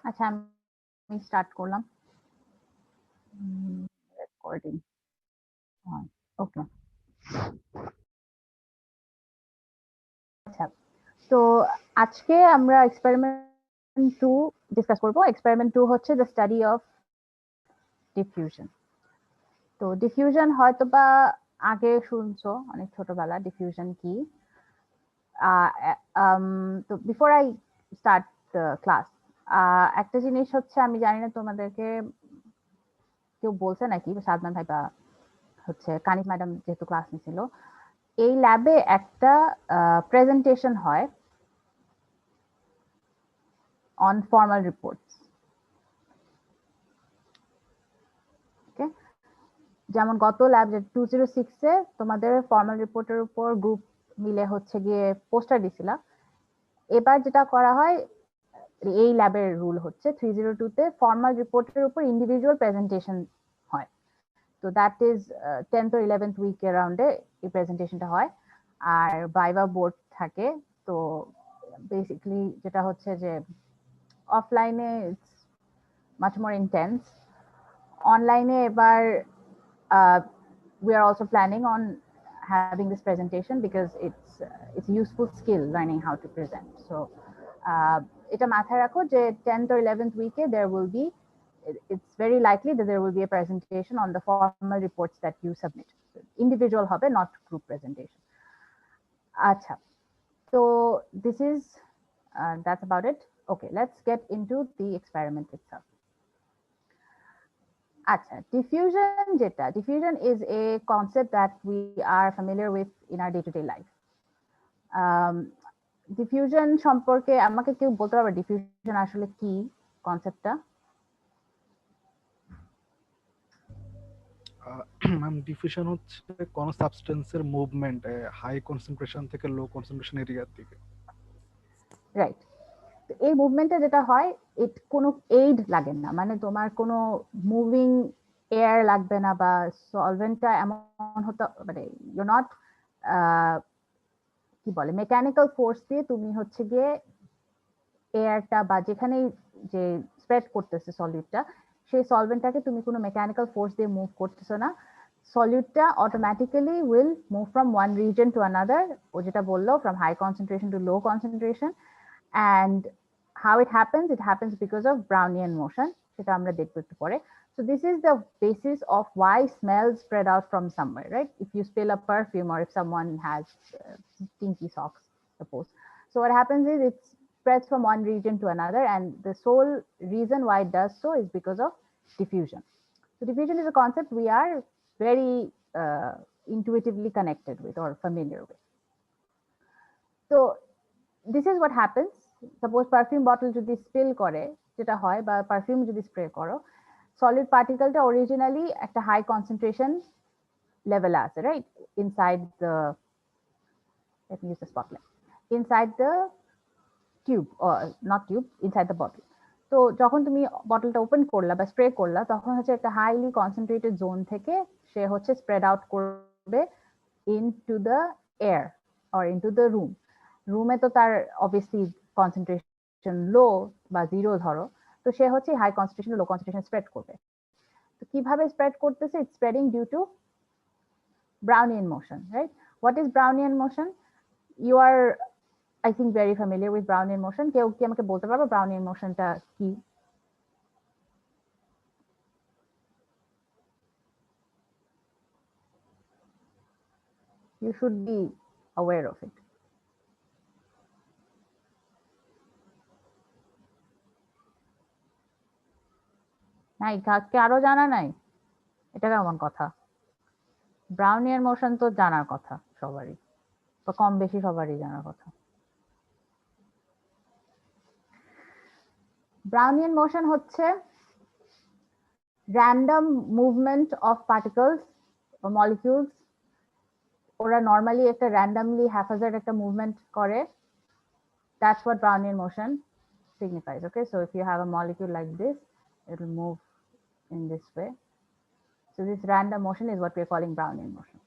আচ্ছা, আমি স্টার্ট করলাম রেকর্ডিং। ওকে, আচ্ছা। তো আজকে আমরা এক্সপেরিমেন্ট 2 ডিসকাস করব। এক্সপেরিমেন্ট 2 হচ্ছে দ্য স্টাডি অফ ডিফিউশন। তো ডিফিউশন হয়তোবা আগে শুনছো অনেক ছোটবেলা, ডিফিউশন কি। তো বিফোর আই স্টার্ট ক্লাস, একটা জিনিস হচ্ছে, আমি জানি না তোমাদেরকে কেউ বলছে নাকি, সাদমান ভাই বা হচ্ছে কানিফ ম্যাডাম যেহেতু ক্লাস নিছিল, এই ল্যাবে একটা প্রেজেন্টেশন হয় অন ফর্মাল রিপোর্টস। ওকে, যেমন গত ল্যাব 206 এ তোমাদের ফর্মাল রিপোর্টের উপর গ্রুপ মিলে হচ্ছে গিয়ে পোস্টার দিছিল। এবার যেটা করা হয়, এই ল্যাবের রুল হচ্ছে 302 তে ফর্মাল রিপোর্টের উপর ইন্ডিভিজুয়াল প্রেজেন্টেশন হয়। তো that is 10th or 11th week অ্যারাউন্ডে এই প্রেজেন্টেশনটা হয়। আর ভাইভা বোর্ড থাকে। তো বেসিক্যালি যেটা হচ্ছে যে অফলাইনে ইটস মাচ মোর ইন্টেন্স, অনলাইনে এবার we are also planning on having this presentation because it's a useful skill learning how to present. So এটা মাথায় রাখো যে 10th or 11th week there will be, it's very likely that there will be a presentation on the formal reports that you submit. Individual হবে, not group presentation. আচ্ছা, so this is that's about it. Okay, let's get into the experiment itself. আচ্ছা, diffusion is a concept that we are familiar with in our day-to-day life. Diffusion সম্পর্কে আমাকে কেউ বলতে পারবে diffusion আসলে কি, কনসেপ্টটা? ম্যাম, ডিফিউশন হচ্ছে কোন সাবস্টেন্সের মুভমেন্ট হাই কনসেন্ট্রেশন থেকে লো কনসেন্ট্রেশন এরিয়ার দিকে। রাইট। এই মুভমেন্টে যেটা হয়, কোনো এইড লাগে না, মানে তোমার কোনো মুভিং এয়ার লাগবে না, বা সলভেন্টটা এমন হতে মানে ইউ নট কি বলে মেকানিক্যাল ফোর্স দিয়ে তুমি হচ্ছে গিয়ে এয়ারটা বা যেখানে যে স্প্রেড করতেছে সলিউটটা, সেই সলভেন্টটাকে তুমি কোনো মেকানিক্যাল ফোর্স দিয়ে মুভ করতেছো না। সলিউটটা automatically will move from one region to another, ও যেটা বললো from high concentration to low concentration. and how it happens because of Brownian motion, সেটা আমরা দেখব একটু পরে. So this is the basis of why smells spread out from somewhere, right? If you spill a perfume, or if someone has stinky socks, suppose. So what happens is it spreads from one region to another, and the sole reason why it does so is because of diffusion. So diffusion is a concept we are very intuitively connected with or familiar with. So this is what happens. Suppose perfume bottle যদি spill করে, যেটা হয়, বা perfume যদি spray করো, solid পার্টিকেলটা originally একটা high concentration লেভেলে আছে, right? Inside the, let me use the spotlight, inside the tube, not tube, inside the bottle. তো যখন তুমি বটলটা ওপেন করলা বা স্প্রে করলা, তখন হচ্ছে একটা হাইলি কনসেন্ট্রেটেড জোন থেকে সে হচ্ছে স্প্রেড আউট করবে into the air or into the room. রুমে তো তার অবভিয়াসলি কনসেন্ট্রেশন লো বা জিরো ধরো, তো সে হচ্ছে high concentration low concentration spread করবে। তো কিভাবে স্প্রেড করতেছে? It's spreading due to Brownian motion, right? What is Brownian motion? You are, I think, very familiar with Brownian motion. কেউ কি আমাকে বলতে পারবে Brownian motionটা কি? You should be aware of it. নাই, কাকে আরো জানা নাই? এটা কেমন কথা? ব্রাউনিয়ান মোশন তো জানার কথা সবারই, বা কম বেশি সবারই জানার কথা। ব্রাউনিয়ান মোশন হচ্ছে র্যান্ডম মুভমেন্ট অফ পার্টিকলস বা মলিকিউলস। ওরা নর্মালি একটা র্যান্ডমলি হ্যাফাজার্ড একটা মুভমেন্ট করে। That's what Brownian motion signifies. Okay, so if you have a molecule like this, it will move in this way. So this random motion is what we're calling Brownian motion.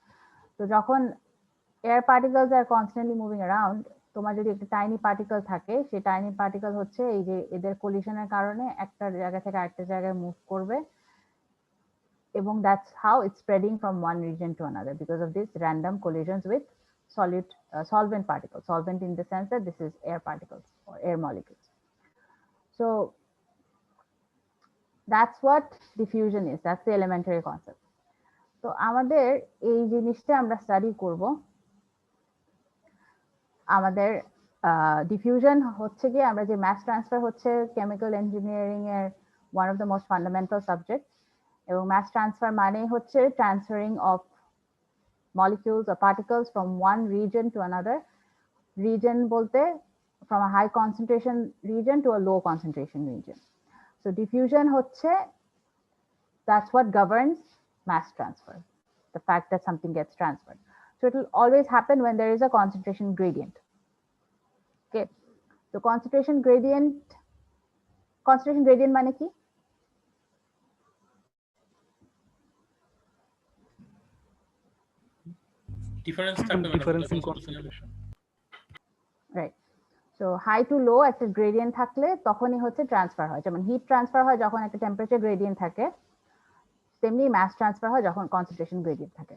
So যখন air particles are constantly moving around, তোমার যদি একটা tiny particle থাকে, সেই tiny particle হচ্ছে এই যে এদের কোলিশনের কারণে একটা জায়গা থেকে আরেকটা জায়গায় মুভ করবে, এবং that's how it's spreading from one region to another because of these random collisions with solid solvent particles. Solvent in the sense that this is air particles or air molecules. So that's what diffusion is. That's the elementary concept. তো আমাদের এই জিনিসটা আমরা study করব। আমাদের diffusion হচ্ছে গিয়ে আমরা যে ম্যাস ট্রান্সফার হচ্ছে কেমিক্যাল ইঞ্জিনিয়ারিং এর one of the most fundamental subject, এবং ম্যাস ট্রান্সফার মানে হচ্ছে transferring of molecules or particles from one region to another. Region bolte from a high concentration region to a low concentration region. So diffusion hocche, that's what governs mass transfer, the fact that something gets transferred. So it will always happen when there is a concentration gradient. Okay, so concentration gradient মানে কি? difference difference in concentration, right? So high to low একটা gradient থাকলে তখনই হচ্ছে transfer হয়। যেমন heat transfer হয় যখন একটা টেম্পারেচার গ্রেডিয়েন্ট থাকে, তেমনি মাস ট্রান্সফার হয় যখন কনসেন্ট্রেশন গ্রেডিয়েন্ট থাকে।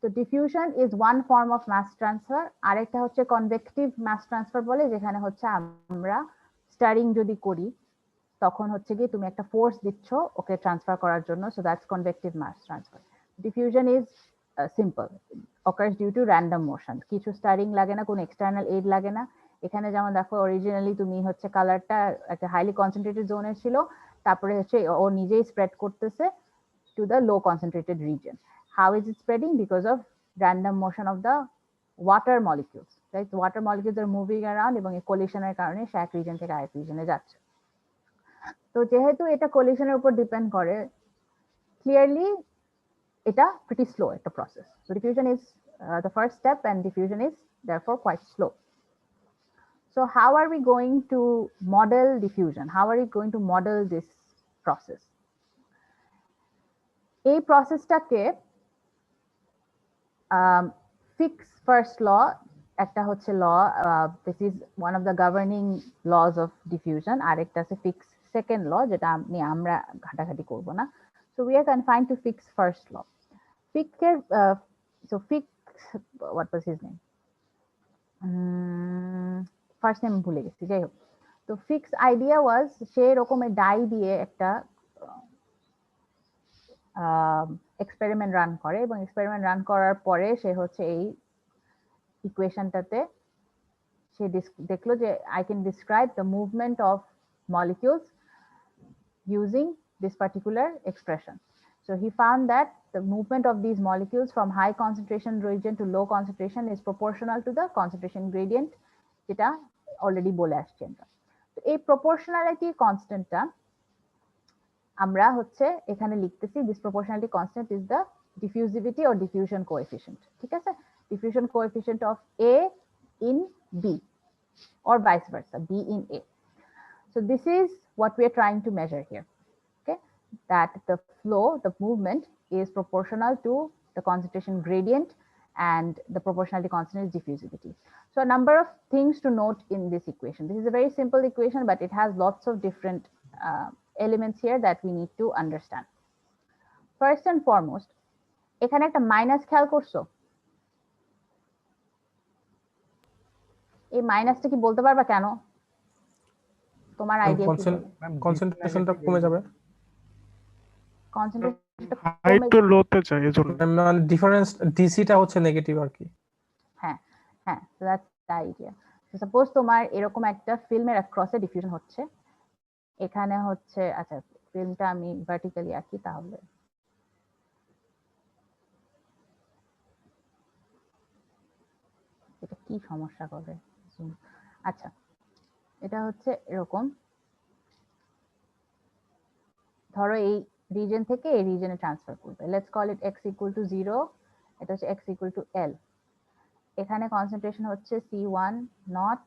তো diffusion is one form of mass transfer. আরেকটা হচ্ছে কনভেকটিভ মাস ট্রান্সফার বলে, যেখানে হচ্ছে আমরা স্টারিং যদি করি তখন হচ্ছে কি তুমি একটা ফোর্স দিচ্ছ ওকে ট্রান্সফার করার জন্য, so that's convective mass transfer. Diffusion is simple, occurs due to random motion, কিছু স্টারিং লাগে না, কোনো এক্সটার্নাল এড লাগে না। এখানে যেমন দেখো অরিজিনালি তুমি হচ্ছে কালারটা একটা হাইলি কনসেন্ট্রেটেড জোনে ছিল, তারপরে হচ্ছে ও নিজেই স্প্রেড করতেছে to the low concentrated region. How is it spreading? Because of random motion of the water molecules, right? The water molecules are moving around এবং এই collisionের কারণে সে এক রিজন থেকে আরেক রিজনে যাচ্ছে। তো যেহেতু এটা collisionের উপর ডিপেন্ড করে, ক্লিয়ারলি এটা pretty slow একটা process. So diffusion is the first step and diffusion is therefore quite slow. So how are we going to model diffusion? How are we going to model this process? এই প্রসেসটাকে fix first law একটা হচ্ছে law, this is one of the governing laws of diffusion, আরেকটা আছে fix second law, যেটা নিয়ে আমরা ঘাটাঘাটি করব না। So we are confined to Fick's first law. ফিক্সের so Fick what was his name, first name ভুলে গেছি, যাই হোক। তো ফিক্স আইডিয়া ওয়াজ সে রকমের ডাই দিয়ে একটা এক্সপেরিমেন্ট রান করে, এবং এক্সপেরিমেন্ট রান করার পরে সে হচ্ছে এই ইকুয়েশনটাতে সে দেখলো যে I can describe the movement of molecules using this particular expression. So he found that the movement of these molecules from high concentration region to low concentration is proportional to the concentration gradient, যেটা already বলে আসছি আমরা। তো এই proportionality কনস্ট্যান্টটা আমরা হচ্ছে এখানে লিখতেছি, this proportionality constant is the diffusivity or diffusion coefficient, ঠিক আছে? Diffusion coefficient of A in B or vice versa, b in a. So this is what we are trying to measure here, okay? That the flow, the movement is proportional to the concentration gradient, and the proportionality constant is diffusivity. So a number of things to note in this equation. This is a very simple equation, but it has lots of different elements here that we need to understand. First and foremost, এখানে একটা minus খেয়াল করছো? এই মাইনাসটা কি বলতে পারবা কেন? তোমার আইডিয়া কি? কনসেন্ট্রেশনটা কমে যাবে, কনসেন্ট্রেশনটা হাই টু লোতে চাই এজন্য, মানে ডিফারেন্স ডিসিটা হচ্ছে নেগেটিভ আর কি। হ্যাঁ হ্যাঁ, so that's the idea. So suppose তোমার এরকম একটা ফিল্মের অ্যাক্রসে ডিফিউশন হচ্ছে, এখানে হচ্ছে, আচ্ছা ফিল্মটা আমি ভার্টিক্যালি আঁকি তাহলে, এটা কি সমস্যা করে? আচ্ছা এটা হচ্ছে এরকম, ধরো এই রিজন থেকে এই রিজনে ট্রান্সফার করবে, let's call it x equal to 0, এটা হচ্ছে x ইকুয়াল টু l। এখানে কনসেন্ট্রেশন হচ্ছে C1 নট,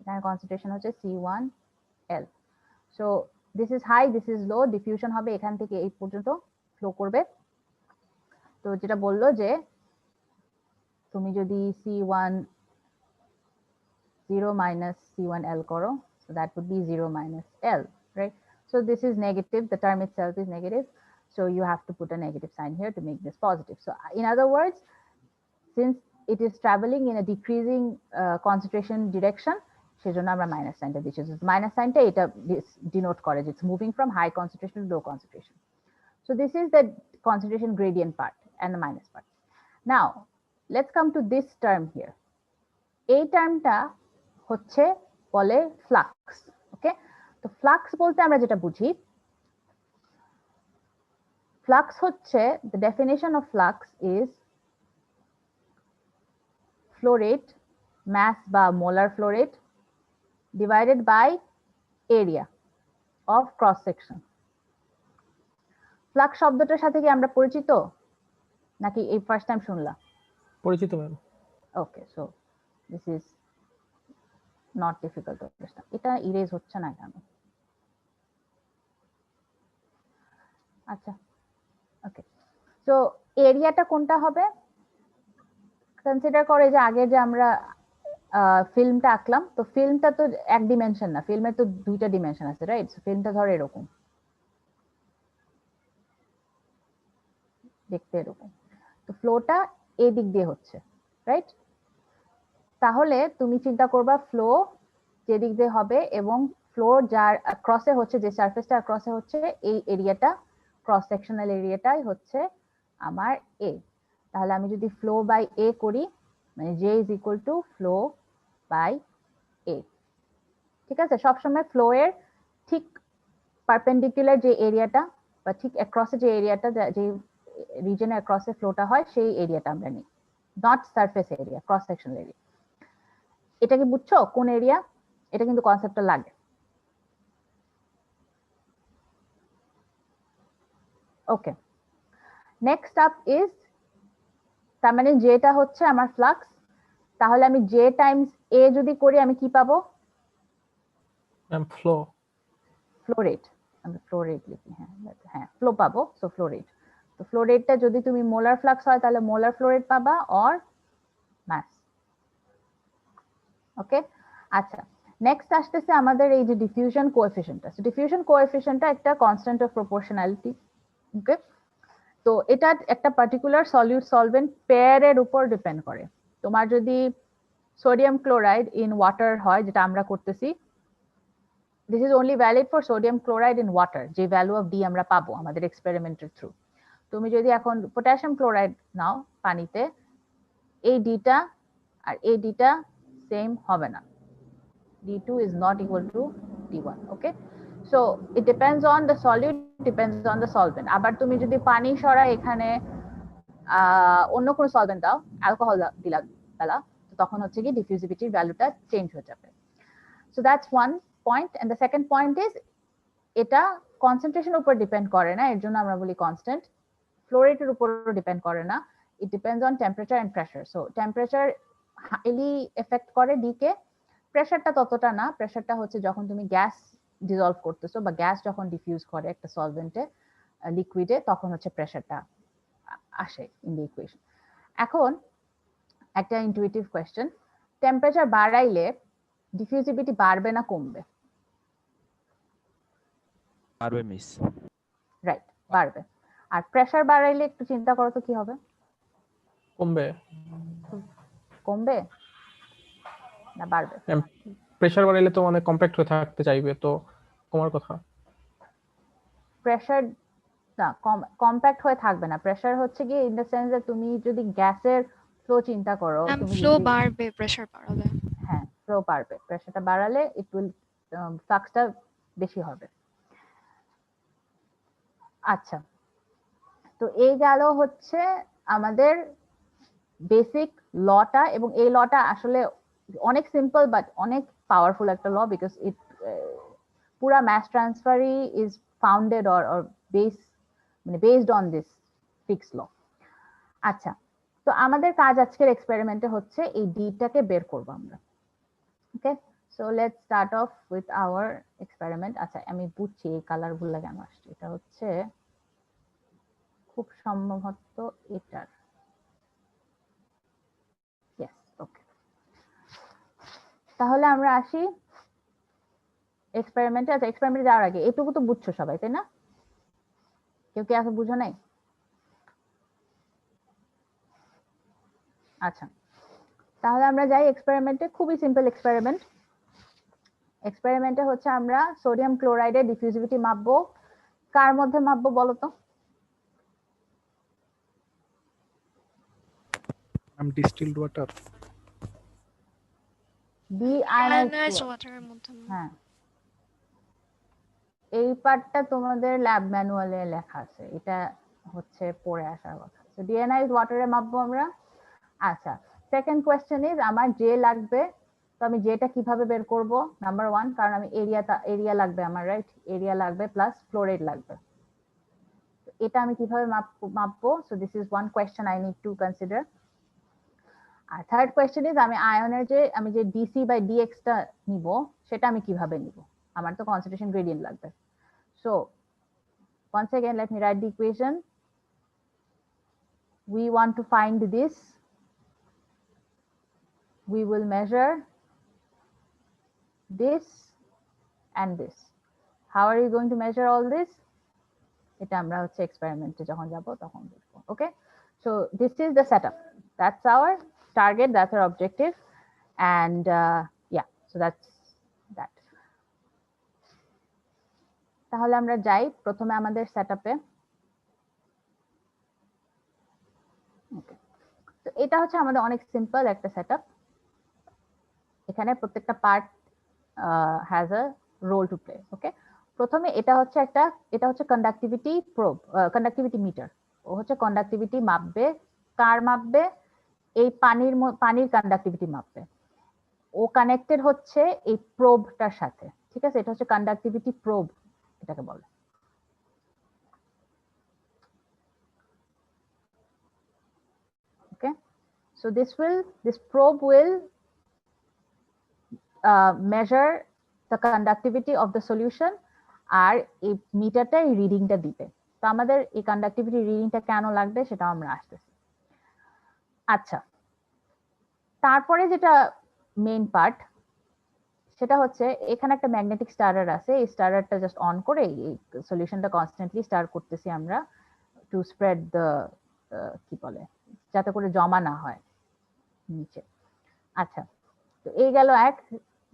এখানে কনসেন্ট্রেশন হচ্ছে C1 L। So this is high, this is low, diffusion হবে এখান থেকে এই পর্যন্ত ফ্লো করবে। তো যেটা বললো যে তুমি যদি C1 0 minus C1L করো, so that would be 0 minus L, right? So this is negative, the term itself is negative, so you have to put a negative sign here to make this positive. So in other words, since it is traveling in a decreasing concentration direction, সেজন্য আমরা minus সাইনটা দিচ্ছি। Minus সাইনটা এটা denote করে যে it's moving from high concentration to low concentration. So this is the concentration gradient part and the minus part. Now let's come to this term here. এই টার্মটা হচ্ছে বলে flux. ওকে, তো ফ্লাক্স বলতে আমরা যেটা বুঝি, ফ্লাক্স হচ্ছে the definition of flux is flow rate, mass বা molar flow rate divided by area of cross section. Flux শব্দটার সাথে কি আমরা পরিচিত নাকি এই ফার্স্ট টাইম শুনলা? পরিচিত ma'am. Okay, so this is not difficult to understand. এটা ইরেজ হচ্ছে না কেন? আচ্ছা, ওকে, সো এরিয়াটা কোনটা হবে? কনসিডার করে যে আগে যে আমরা ফিল্মটা আঁকলাম, তো ফিল্মটা তো এক ডিমেনশন না, ফিল্মের তো দুইটা ডিমেনশন আছে, রাইট? ফিল্মটা ধরো এরকম দেখতে, এরকম, তো ফ্লোটা এই দিক দিয়ে হচ্ছে, রাইট? তাহলে তুমি চিন্তা করবা ফ্লো যে দিক দিয়ে হবে এবং ফ্লো যার ক্রসে হচ্ছে, যে সারফেসটা ক্রসে হচ্ছে, এই এরিয়াটা, ক্রস সেকশনাল এরিয়াটাই হচ্ছে আমার এ। তাহলে আমি যদি ফ্লো বাই এ করি, মানে J is equal to flow by A, ঠিক আছে? সবসময় ফ্লো এর ঠিক পারপেন্ডিকুলার যে এরিয়াটা বা ঠিক অ্যাক্রসে যে এরিয়াটা, যে রিজনে অ্যাক্রসে ফ্লোটা হয়, সেই এরিয়াটা আমরা নিই, not surface area, cross sectional area. এটা কি বুঝছো কোন এরিয়া? এটা কিন্তু কনসেপ্টটা লাগে। ওকে, নেক্সট আপ ইজ, তার মানে যেটা হচ্ছে আমার ফ্লাক্স, তাহলে আমি জে টাইমস এ যদি করি আমি কি পাবো? Ma'am flow. ফ্লো রেট, আমি ফ্লো রেট লিখি, হ্যাঁ ফ্লো পাবো, সো ফ্লো রেট। তো ফ্লো রেটটা যদি তুমি মোলার ফ্লাক্স হয় তাহলে মোলার ফ্লো রেট পাবা অর মাস। ওকে, আচ্ছা, নেক্সট আসতেছে আমাদের এই যে ডিফিউশন কোএফিশিয়েন্টটা। সো ডিফিউশন কোএফিশিয়েন্টটা একটা কনস্ট্যান্ট অফ প্রপোর্শনালিটি। ওকে, তো এটা একটা পার্টিকুলার সলিউট সলভেন্ট পেয়ারের উপর ডিপেন্ড করে। তোমার যদি সোডিয়াম ক্লোরাইড ইন ওয়াটার হয়, যেটা আমরা করতেছি, this is only valid for sodium chloride in water, যে ভ্যালু অফ ডি আমরা পাবো আমাদের এক্সপেরিমেন্টের থ্রু। তুমি যদি এখন পটাশিয়াম ক্লোরাইড নাও পানিতে, এই ডিটা আর এই ডিটা সেম হবে না, D2 is not equal to D1. Okay, so it depends on the solute, depends on the solvent. আবার তুমি যদি পানি সরা এখানে অন্য কোনো সলভেন্ট দাও, অ্যালকোহল দিলা বেলা, তো তখন হচ্ছে কি ডিফিউজিভিটির ভ্যালুটা চেঞ্জ হয়ে যাবে। So that's one point. And the second point is, এটা কনসেন্ট্রেশনের উপর ডিপেন্ড করে না, এর জন্য আমরা বলি কনস্ট্যান্ট। ফ্লো রেটের উপরও ডিপেন্ড করে না, it depends on temperature and pressure. So temperature highly affect করে ডি কে, প্রেসারটা ততটা না। প্রেসারটা হচ্ছে যখন তুমি গ্যাস ডিজলভ করতেছো বা গ্যাস যখন ডিফিউজ করে একটা সলভেন্টে, লিকুইডে, তখন হচ্ছে প্রেসারটা আসে ইন দ্য ইকুয়েশন। এখন একটা ইনটুইটিভ কোয়েশ্চেন, টেম্পারেচার বাড়াইলে ডিফিউজিভিটি বাড়বে না কমবে? বাড়বে মিস। রাইট, বাড়বে। আর প্রেসার বাড়াইলে একটু চিন্তা করো তো কি হবে? কমবে। কমবে না বাড়বে? প্রেসার বাড়াইলে তো মানে কম্প্যাক্ট হয়ে থাকতে চাইবে, তো কমার কথা। প্রেসার না, কম্প্যাক্ট হয়ে থাকবে না। প্রেসার হচ্ছে কি ইন দ্য সেন্স যে তুমি যদি গ্যাসের ফ্লো চিন্তা করো, তুমি ফ্লো বাড়বে প্রেসার বাড়ালে। হ্যাঁ, ফ্লো বাড়বে, প্রেসারটা বাড়ালে ইট উইল ফ্লাক্সটা বেশি হবে। আচ্ছা, তো এই গেল হচ্ছে আমাদের বেসিক লটা, এবং এই লটা আসলে অনেক সিম্পল বাট অনেক পাওয়ারফুল একটা ল, বিকজ ইট পুরা ম্যাস ট্রান্সফারই is founded or based on this Fick's law. আচ্ছা, তো আমাদের কাজ আজকের এক্সপেরিমেন্টে হচ্ছে এই ডিটাকে বের করব আমরা। Okay, so let's start off with our experiment. আচ্ছা, আমি বুঝছি এই কালারগুলো কেন আসছে, এটা হচ্ছে খুব সম্ভবত এটার, ইয়েস, ওকে। তাহলে আমরা আসি এক্সপেরিমেন্টে। আচ্ছা, এক্সপেরিমেন্টে যাওয়ার আগে এটুকু তো বুঝছো সবাই, তাই না? কেউ কি এখন বুঝো নাই? আচ্ছা, তাহলে আমরা যাই এক্সপেরিমেন্টে। খুবই সিম্পল এক্সপেরিমেন্ট। এক্সপেরিমেন্টে হচ্ছে আমরা সোডিয়াম ক্লোরাইডের ডিফিউজিভিটি মাপবো। কার মধ্যে মাপবো বলো তো? Distilled water. আয়নাইজড ওয়াটারের মধ্যে না। হ্যাঁ, এই পার্টটা তোমাদের ল্যাব ম্যানুয়ালে লেখা আছে, এটা হচ্ছে পড়ে আসার কথা। তো ডিআইনাইজড ওয়াটারে মাপবো আমরা। আচ্ছা, সেকেন্ড কোয়েশ্চেন ইজ আমার জে লাগবে। তো আমি জেটা কিভাবে বের করব? নাম্বার 1, কারণ আমি এরিয়া লাগবে আমার, রাইট? এরিয়া লাগবে প্লাস ফ্লোরাইড লাগবে। এটা আমি কিভাবে মাপবো? So this is one question I need to consider. আর থার্ড কোয়েশ্চেন ইজ আমি যে ডিসি বাই ডিএক্স টা নিব, সেটা আমি কিভাবে নিব? আমার তো কনসেন্ট্রেশন গ্রেডিয়েন্ট লাগবে। So once again let me write the equation. We want to find this. We will measure this and this. How are you going to measure all this? এটা আমরা হচ্ছে এক্সপেরিমেন্টে যখন যাব তখন দেখব। Okay, so this is the setup. That's our target, that's our objective, and so that's that. তাহলে আমরা যাই প্রথমে আমাদের সেটআপে। ওকে, তো এটা হচ্ছে আমাদের অনেক সিম্পল একটা সেটআপ। এখানে প্রত্যেকটা part has a role to play. Okay, প্রথমে এটা হচ্ছে কন্ডাক্টিভিটি প্রোব, কন্ডাক্টিভিটি মিটার। ও হচ্ছে কন্ডাক্টিভিটি মাপবে। কার মাপবে? এই পানির কন্ডাক্টিভিটি মাপবে। ও কানেক্টেড হচ্ছে এই প্রোবটার সাথে, ঠিক আছে? এটা হচ্ছে কন্ডাক্টিভিটি প্রোব এটাকে বলে। ওকে, so this probe will measure the conductivity of the solution, আর এই মিটারটা এই রিডিংটা দিবে। তো আমাদের এই কন্ডাক্টিভিটি রিডিংটা কেন লাগবে সেটা আমরা আসতেছি। আচ্ছা, তারপরে যেটা মেইন পার্ট, সেটা হচ্ছে এখানে একটা ম্যাগনেটিক স্টারার আছে। এই স্টারারটা জাস্ট অন করে এই সলিউশনটা কনস্ট্যান্টলি স্টার করতেছি আমরা, টু স্প্রেড দ্য কি বলে, যাতে করে জমা না হয় নিচে। আচ্ছা, তো এই গেল এক।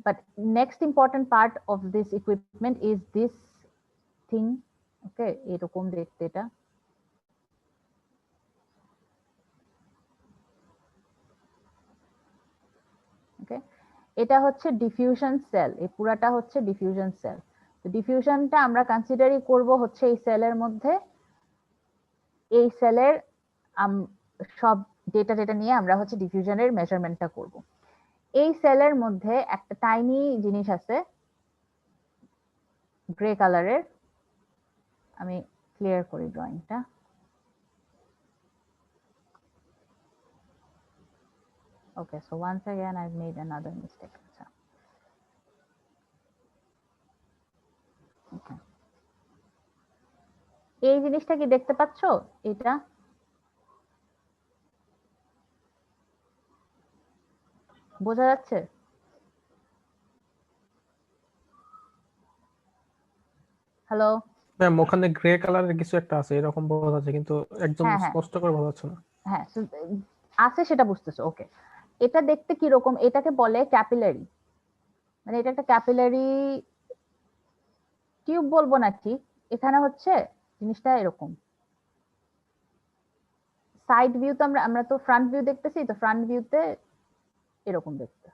But next important part of this equipment is this thing. Okay, এরকম দেখতে এটা। ওকে, এটা হচ্ছে ডিফিউশন সেল। এই পুরাটা হচ্ছে ডিফিউশন সেল। তো ডিফিউশনটা আমরা কনসিডারই করব হচ্ছে এই সেলের মধ্যে। এই সেলের সব ডেটা নিয়ে আমরা হচ্ছে ডিফিউশনের মেজারমেন্টটা করব। এই সেলের মধ্যে একটা টাইনি জিনিস আছে গ্রে কালারের। আমি ক্লিয়ার করি ড্রয়িংটা। Okay, so once again I've made another mistake. Okay. এই জিনিসটা কি দেখতে পাচ্ছ? এটা বোঝা যাচ্ছে? হ্যালো? ম্যাম, ওখানে গ্রে কালারের কিছু একটা আছে এরকম বোঝা যাচ্ছে, কিন্তু একদম হ্যাঁ, হ্যাঁ। স্পষ্ট করে বোঝা যাচ্ছে না। হ্যাঁ, আছে সেটা বুঝতেছো। ওকে, এটা দেখতে কি রকম? এটাকে বলে ক্যাপিলারি। মানে এটা একটা ক্যাপিলারি টিউব বলবো না ঠিক। এখানে হচ্ছে জিনিসটা এরকম। সাইড ভিউ তো আমরা তো ফ্রন্ট ভিউ দেখতেছি, তো ফ্রন্ট ভিউতে এরকম দেখতে।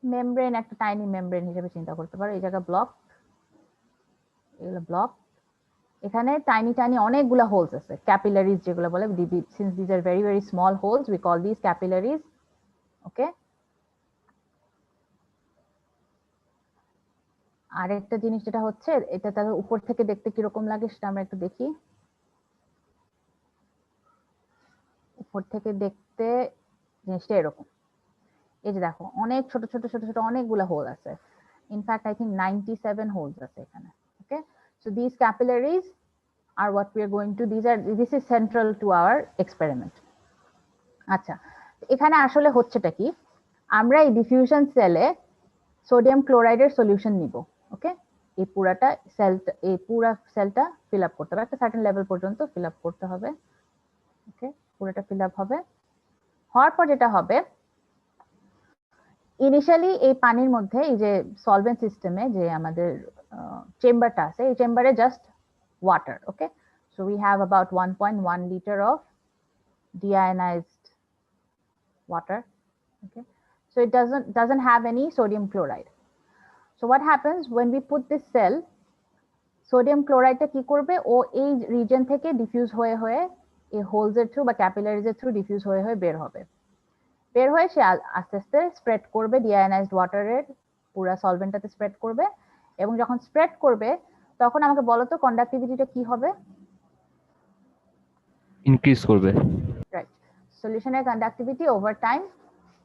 মেমব্রেন, একটা টাইনি মেমব্রেন হিসেবে চিন্তা করতে পারো। এই জায়গা ব্লক, এগুলো ব্লক। এখানে টাইনি অনেকগুলা হোলস আছে, ক্যাপিলারিজ যেগুলো বলে। Since these are very very small holes, we call this capillaries. Okay, আরেকটা জিনিস যেটা হচ্ছে, এটা তার উপর থেকে দেখতে কিরকম লাগে সেটা আমরা একটু দেখি। উপর থেকে দেখতে জিনিসটা এরকম। এই যে দেখো, অনেক ছোট ছোট ছোট ছোট অনেকগুলা হোল আছে। ইনফ্যাক্ট আই থিংক 97 হোলস আছে এখানে। Okay, so this capillaries are what we are going to, this is central to our experiment. আচ্ছা, এখানে আসলে হচ্ছেটা কি? আমরা এই ডিফিউশন সেলে সোডিয়াম ক্লোরাইডের সলিউশন নিব। ওকে, এই পুরা সেলটা ফিল আপ করতে হবে, একটা সার্টেন লেভেল পর্যন্ত ফিল আপ করতে হবে। ওকে, পুরোটা ফিল আপ হবে, হওয়ার পর যেটা হবে, ইনিশিয়ালি এই পানির মধ্যে এই যে সলভেন্ট সিস্টেমে যে আমাদের চেম্বারটা আছে, এই চেম্বারে just water. Okay, so we have about 1.1 litre of deionized water. Okay, so it doesn't have any sodium chloride. So what happens when we put this cell, sodium ক্লোরাইডটা কি করবে, ও এই রিজন থেকে ডিফিউজ হয়ে হয়ে এই হোলস এর through বা ক্যাপিলারিজ এর থ্রু ডিফিউজ হয়ে হয়ে বের হবে। বের হয়ে সে আস্তে আস্তে স্প্রেড করবে ডিআয়োনাইজড ওয়াটারের পুরো সলভেন্টটাতে স্প্রেড করবে, এবং যখন স্প্রেড করবে তখন আমাকে বলো তো কন্ডাক্টিভিটিটা কি হবে? ইনক্রিজ করবে। রাইট, সলিউশনের কন্ডাক্টিভিটি ওভার টাইম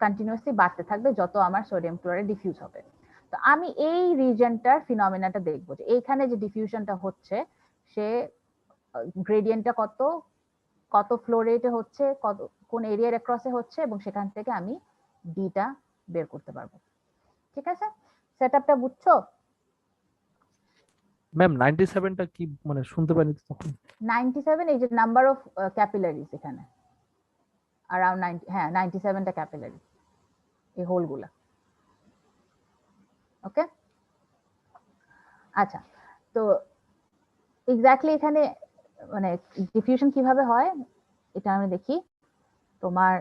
কন্টিনিউয়াসলি বাড়তে থাকবে যত আমার সোডিয়াম ক্লোরাইড ডিফিউজ হবে। তো আমি এই রিজনটার ফিনোমেনাটা দেখবো যে এইখানে যে ডিফিউশনটা হচ্ছে সে গ্রেডিয়েন্টটা কত কত ফ্লো রেটে হচ্ছে, কত কোন এরিয়ার অ্যাক্রসে হচ্ছে, এবং সেখান থেকে আমি ডিটা বের করতে পারবো। ঠিক আছে, সেটআপটা বুঝছো? ম্যাম 97টা কি মানে শুনতে পাইনি তো তখন। 97 এই যে নাম্বার অফ ক্যাপিলারিজ এখানে अराउंड 90, হ্যাঁ 97টা ক্যাপিলারি এই হোলগুলা। ওকে, আচ্ছা, তো এক্স্যাক্টলি এখানে মানে ডিফিউশন কিভাবে হয় এটা আমি দেখি। তোমার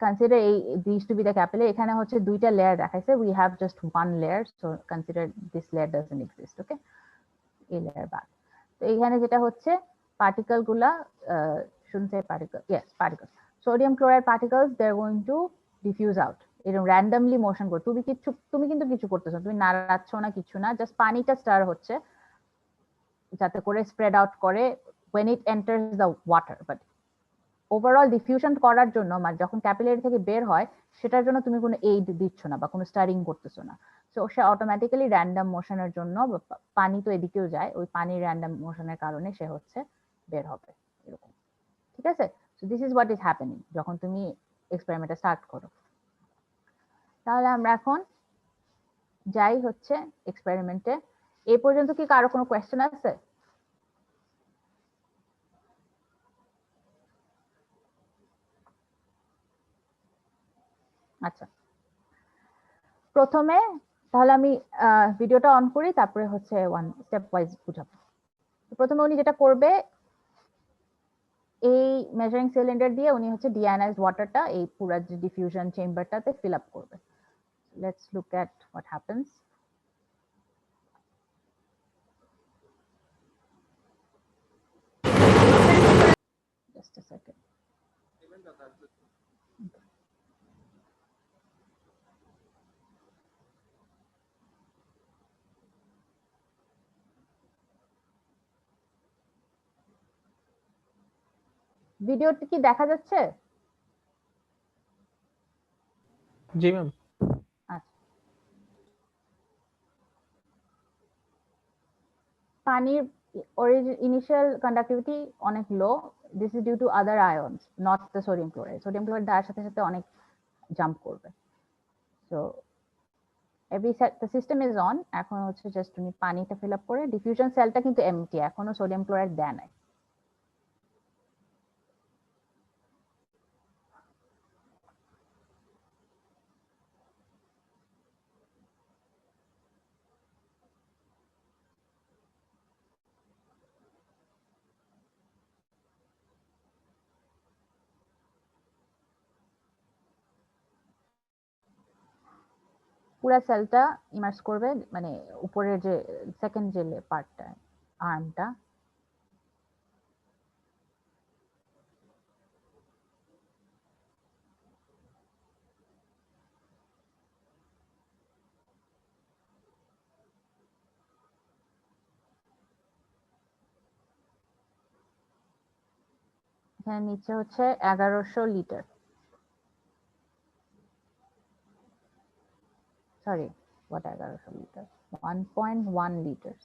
কনসিডার এই this to be the capillary, এখানে হচ্ছে দুইটা লেয়ার দেখাইছে, we have just one layer, so consider this layer doesn't exist. Okay, এই লেয়ার বাদ। তো এখানে যেটা হচ্ছে পার্টিকেল গুলা, শুনছে particle, yes particle, sodium chloride particles they are going to diffuse out, এরকম র্যান্ডমলি মোশন করে। তুমি কিন্তু কিছু করতেছো, তুমি নাড়াচ্ছ না, কিছু না, জাস্ট পানিটা স্টার হচ্ছে যাতে করে স্প্রেড আউট করে when it enters the water, but overall diffusion করার জন্য মানে যখন ক্যাপিলারি থেকে বের হয় সেটার জন্য তুমি কোনো এইড দিচ্ছ না বা কোনো স্টারিং করতেছো না, সো সে অটোমেটিক্যালি র্যান্ডম মোশনের জন্য, পানি তো এদিকেও যায়, ওই পানির র্যান্ডম মোশনের কারণে সে হচ্ছে বের হবে এরকম। ঠিক আছে, so this is what is happening যখন তুমি এক্সপেরিমেন্টটা স্টার্ট করো। তাহলে আমরা এখন যাই হচ্ছে এক্সপেরিমেন্টে। এই পর্যন্ত কি কারো কোনো কোয়েশ্চেন আছে? আচ্ছা, প্রথমে তাহলে আমি ভিডিওটা অন করি, তারপরে হচ্ছে ওয়ান স্টেপ ওয়াইজ বুঝাবো। প্রথমে উনি যেটা করবে, এই মেজারিং সিলিন্ডার দিয়ে উনি হচ্ছে ডিআয়োনাইজড ওয়াটারটা এই পুরো যে ডিফিউশন চেম্বারটাতে ফিল আপ করবে। Let's look at what happens. Just a second. ভিডিওটি কি দেখা যাচ্ছে? জি ম্যাম। আচ্ছা, পানির ইনিশিয়াল কন্ডাক্টিভিটি অনেক low, this is due to other ions, not the sodium chloride. Sodium chloride দেওয়ার সাথে সাথে অনেক জাম্প করবে। So the system is on, এখন হচ্ছে জাস্ট তুমি পানিটা ফিল আপ করে, ডিফিউশন সেলটা কিন্তু এমটি, এখনো সোডিয়াম ক্লোরাইড দেয় নাই। পুরা সেলটা ইমার্স করবে, মানে উপরের যে সেকেন্ড যে পার্টটা, আর্মটা, এখানে নিচে হচ্ছে 1100 litre, sorry what 1100 litre, 1.1 litre.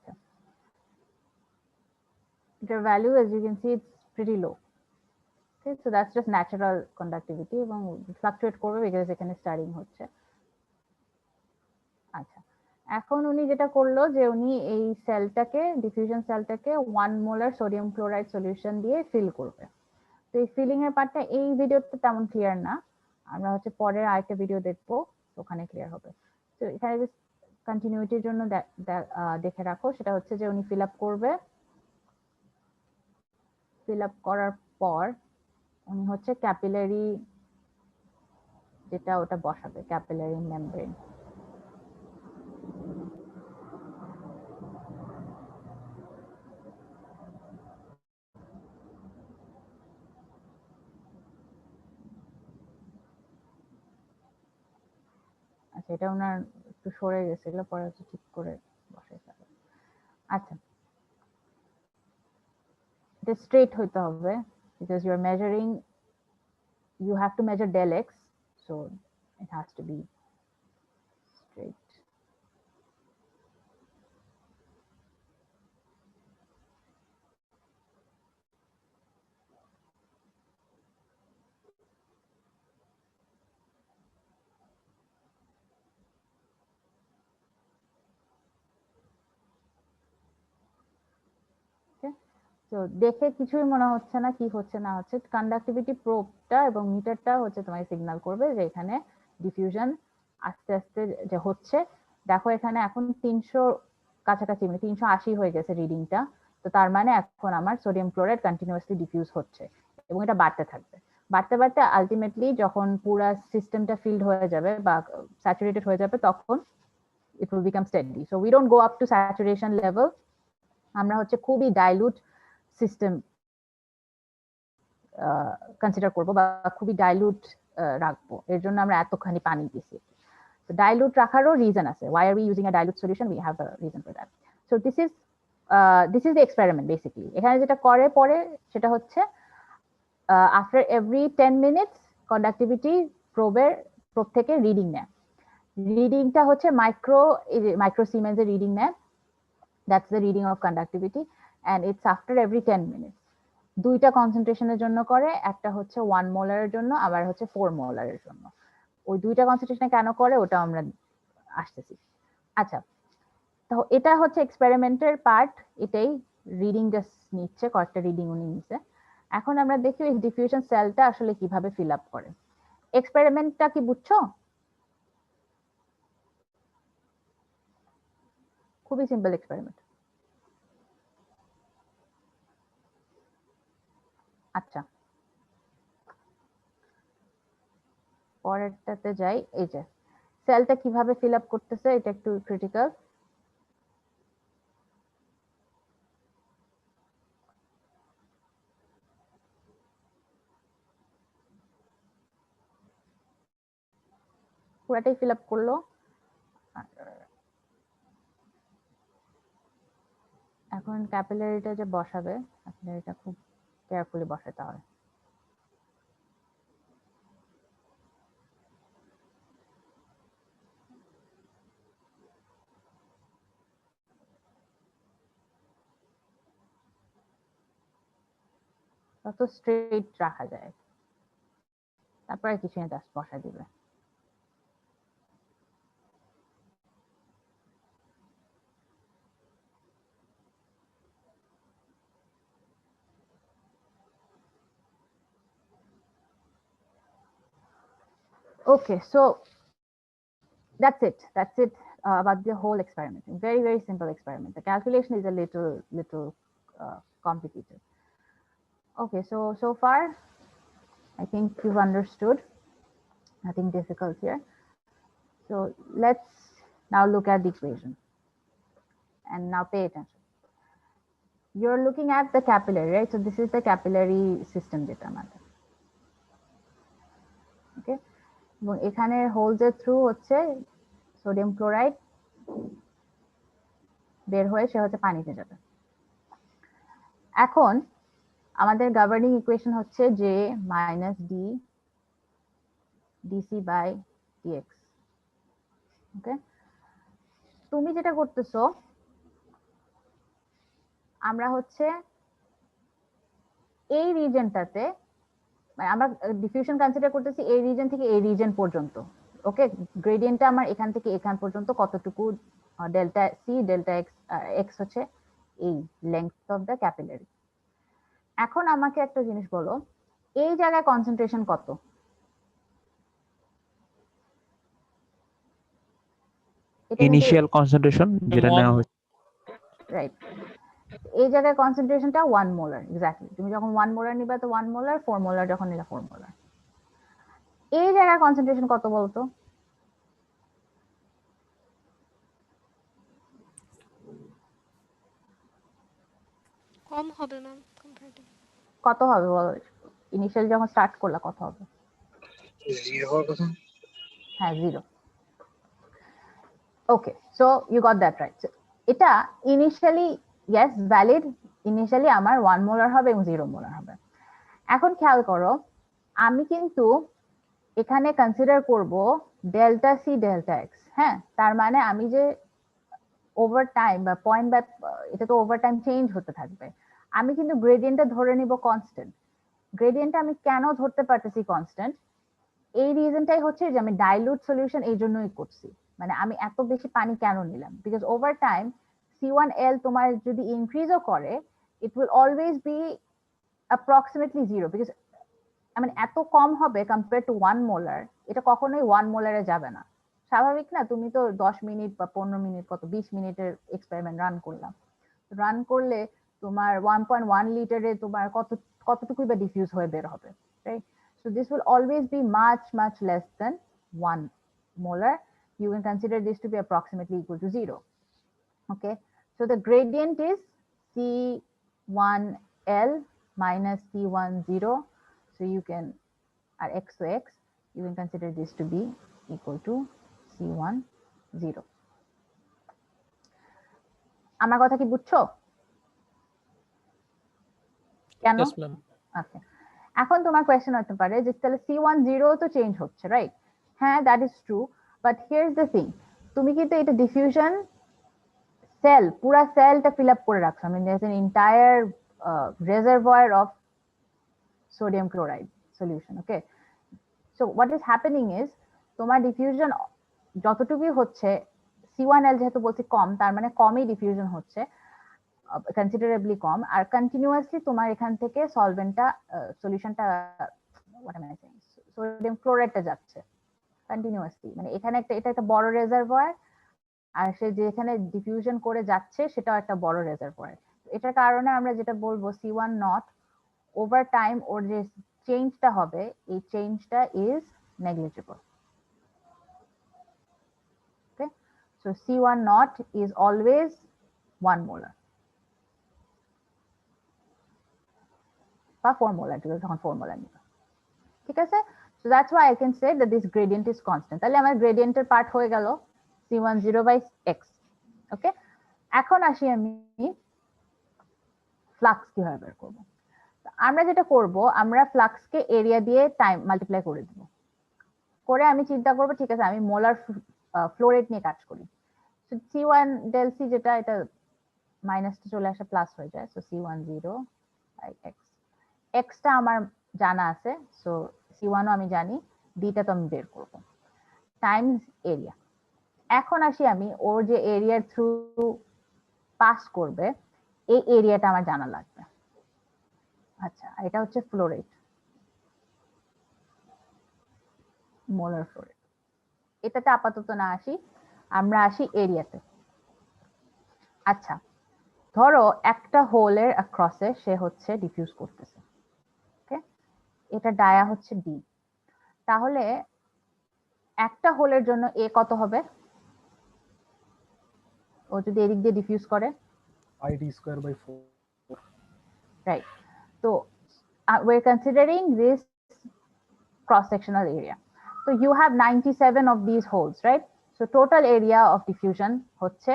আচ্ছা, এটার value as you can see it's pretty low. Okay, so that's just natural conductivity এবং fluctuate করবে because এখানে স্টারিং হচ্ছে। আচ্ছা, এখন উনি যেটা করলো যে উনি এই সেলটাকে, ডিফিউশন সেলটাকে 1 মোলার সোডিয়াম ক্লোরাইড সলিউশন দিয়ে ফিল করবে। তো এই ফিলিং এর পার্টটা এই ভিডিওতে তেমন ক্লিয়ার না, আমরা হচ্ছে পরের আরেকটা ভিডিও দেখবো, ওখানে ক্লিয়ার হবে। তো এখানে জাস্ট কন্টিনিউটির জন্য দেখে রাখো, সেটা হচ্ছে যে উনি ফিল আপ করবে, ফিল আপ করার পর উনি হচ্ছে ক্যাপিলারি যেটা ওটা বসাবে, ক্যাপিলারি মেমব্রেন। আচ্ছা, এটা ওনার একটু সরে গেছিল, পরে হচ্ছে ঠিক করে বসাই যাবে। আচ্ছা, এটা স্ট্রেট হইতে হবে because you are measuring, you have to measure del x, so it has to be straight. তো দেখে কিছুই মনে হচ্ছে না কি হচ্ছে না হচ্ছে, কন্ডাক্টিভিটি প্রোবটা এবং মিটারটা হচ্ছে তোমায় সিগন্যাল করবে যে এখানে ডিফিউশন আস্তে আস্তে যে হচ্ছে। দেখো এখানে এখন 300 কাছাকাছি, মানে 380 হয়ে গেছে রিডিংটা। তো তার মানে এখন আমার সোডিয়াম ক্লোরাইড কন্টিনিউয়াসলি ডিফিউজ হচ্ছে এবং এটা বাড়তে থাকবে। বাড়তে বাড়তে আলটিমেটলি যখন পুরো সিস্টেমটা ফিল্ড হয়ে যাবে বা স্যাচুরেটেড হয়ে যাবে, তখন it will become steady. So we don't go up to saturation level. আমরা হচ্ছে খুবই ডাইলুট সিস্টেম কনসিডার করব বা খুবই ডাইলুট রাখবো, এর জন্য আমরা এতখানি পানি দিছি। তো ডাইলুট রাখারও রিজন আছে, why are we using a dilute solution, we have a reason for that. So this is the experiment basically. এখানে যেটা করে পরে সেটা হচ্ছে after every 10 minutes conductivity probe থেকে রিডিং নেয়। রিডিংটা হচ্ছে মাইক্রো সিমেন্স এর রিডিং নেয়, that's the reading of conductivity, and it's after every 10 minutes. দুইটা কনসেন্ট্রেশনের জন্য করে, একটা হচ্ছে 1 মোলারের জন্য, আবার হচ্ছে 4 মোলারের জন্য। ওই দুইটা কনসেন্ট্রেশনে কেন করে ওটা আমরা আসতেছি। আচ্ছা, তো এটা হচ্ছে এক্সপেরিমেন্টের পার্ট, এটাই রিডিং জাস্ট নিচ্ছে, কয়েকটা রিডিং উনি নিচ্ছে। এখন আমরা দেখি এই ডিফিউশন সেলটা আসলে কিভাবে ফিল আপ করে। এক্সপেরিমেন্টটা কি বুঝছো? খুবই সিম্পল এক্সপেরিমেন্ট। আচ্ছা, পরেরটাতে যাই। এই যে সেলটা কিভাবে ফিল আপ করতেছে, এটা একটু ক্রিটিক্যাল। পুরাটাই ফিল আপ করলো। এখন ক্যাপিলারিটা যে বসাবে, ক্যাপিলারিটা খুব কেয়ারফুলি বসাতে হয়। তত স্ট্রেট রাখা যায়, তারপরে কিছু জাস্ট বসা দিবে। Okay, so that's it about the whole experiment. Very simple experiment. The calculation is a little complicated. Okay, so far I think you've understood, nothing difficult here. So let's now look at the equation, and now pay attention. You're looking at the capillary, right? So this is the capillary system যেটা আমাদের, okay? এবং এখানে হোলসের through হচ্ছে sodium chloride বের হয়ে সে হচ্ছে পানিতে যাবে। এখন আমাদের গভর্নিং ইকুয়েশন হচ্ছে যে minus D DC by DX. Okay, তুমি যেটা করতেছো আমরা হচ্ছে এই রিজনটাতে, মানে আমরা ডিফিউশন কনসিডার করতেছি এই রিজন থেকে এই রিজন পর্যন্ত। ওকে, গ্রেডিয়েন্টটা আমার এখান থেকে এখান পর্যন্ত কতটুকু delta C delta X, X হচ্ছে এই লেংথ অফ দ্য ক্যাপিলারি। এখন আমাকে একটা জিনিস বলো, এই জায়গায় কনসেন্ট্রেশন কত? ইনিশিয়াল কনসেন্ট্রেশন যেটা নেওয়া হয়েছে, রাইট, এই জায়গায় কনসেন্ট্রেশনটা 1 মোলার। এক্স্যাক্টলি, তুমি যখন 1 মোলার নিবা তো 1 মোলার, 4 মোলার যখন নিলে 4 মোলার। এই জায়গায় কনসেন্ট্রেশন কত বলতো? কম হবে ম্যাম কম্পারেটিভ। কত হবে বলো, ইনিশিয়াল যখন স্টার্ট করলা কত হবে? 0 হওয়ার কথা। হ্যাঁ, 0। Okay, so you got that right. এটা ইনিশিয়ালি ইয়েস ভ্যালিড, ইনিশিয়ালি আমার 1 মোলার হবে এবং 0 মোলার হবে। এখন খেয়াল করো, আমি কিন্তু এখানে কনসিডার করব ডেল্টা সি ডেল্টা এক্স। হ্যাঁ, তার মানে আমি যে ওভার টাইম বা পয়েন্ট বাই, এটা তো ওভার টাইম চেঞ্জ হতে থাকবে। আমি কিন্তু গ্রেডিয়েন্টটা ধরে নিব কনস্ট্যান্ট। গ্রেডিয়েন্টটা আমি কেন ধরতে পারতেছি কনস্ট্যান্ট? এই রিজনটাই হচ্ছে যে আমি ডাইলুট সলিউশন এই জন্যই করছি। মানে আমি এত বেশি পানি কেন নিলাম, বিকজ ওভার টাইম C1L তোমার যদি ইনক্রিজও করে, it will always be approximately 0, because মানে এত কম হবে কম্পেয়ার টু 1 মোলার, এটা কখনোই 1 মোলারে যাবে না। স্বাভাবিক না? তুমি তো 10 মিনিট বা 15 মিনিট, কত 20 মিনিটের এক্সপেরিমেন্ট রান করলাম, রান করলে তোমার 1.1 লিটারে তোমার কতটুকুই বা ডিফিউজ হয়ে বের হবে, right? So this will always be much less than 1 molar. You can consider this to be approximately equal to 0. Okay, so the gradient is C1L minus C10. So you can, or x to x, you can consider this to be equal to C10. আমার কথা কি বুঝছো? কেন? Yes, ma'am. ওকে, এখন তোমার question হতে পারে যে তাহলে C10 তো চেঞ্জ হচ্ছে, রাইট? হ্যাঁ, that is true, but here is the thing, তুমি কিন্তু এটা ডিফিউশন সেল, পুরা সেলটা ফিল আপ করে রাখছো। মানে there is an entire reservoir of sodium chloride solution. Okay, so what is happening is তোমার ডিফিউশন যতটুকুই হচ্ছে, C1L যেহেতু বলছি কম, তার মানে কমই ডিফিউশন হচ্ছে, কনসিডারেবলি কম, আর কন্টিনিউয়াসলি তোমার এখান থেকে সলভেন্টটা, সলিউশনটা, what am I saying, sodium ক্লোরাইডটা যাচ্ছে কন্টিনিউয়াসলি। মানে এখানে এটা একটা বড় রেজার্ভয়ার, আর সে যেখানে ডিফিউশন করে যাচ্ছে সেটাও একটা বড় রেজার্ভয়ার। এটার কারণে আমরা যেটা বলবো C1 ওভার টাইম ওর যে চেঞ্জটা হবে, এই চেঞ্জটা is negligible. Okay, so C1 is always 1 molar বা 4 মোলার, যখন 4 মোলার নিবে, ঠিক আছে? So that's why I can say that this gradient is constant. তাহলে আমার গ্রেডিয়েন্টের পার্ট হয়ে গেল C10 by x. ওকে, এখন আসি আমি ফ্লাক্স কিভাবে বের করব। আমরা যেটা করব, আমরা ফ্লাক্সকে এরিয়া দিয়ে টাইম মাল্টিপ্লাই করে দেব, করে আমি চিন্তা করব ঠিক আছে আমি মোলার ফ্লো রেট নিয়ে কাজ করি। সো C1 del C যেটা, এটা মাইনাসটা চলে আসে প্লাস হয়ে যায়, so C10 by x। Extra আমার জানা আছে, সো C1 আমি জানি, ডিটা তো আমি বের করব, টাইমস এরিয়া। এখন আসি আমি ওর যে এরিয়ার থ্রু পাস করবে, এই এরিয়াটা আমার জানা লাগবে। আচ্ছা, এটা হচ্ছে flow rate, molar flow rate. এটাতে আপাতত না আসি, আমরা আসি এরিয়াতে। আচ্ছা, ধরো একটা হোলের অ্যাক্রসে সে হচ্ছে ডিফিউজ করতেছে, ওকে, এটা ডায়া হচ্ছে ডি, তাহলে একটা হোলের জন্য এ কত হবে? ও যদি এদিক দিয়ে ডিফিউজ করে, ID² by 4। right? So we're considering this cross-sectional area. So you have 97 of these holes, right? So total area of diffusion হচ্ছে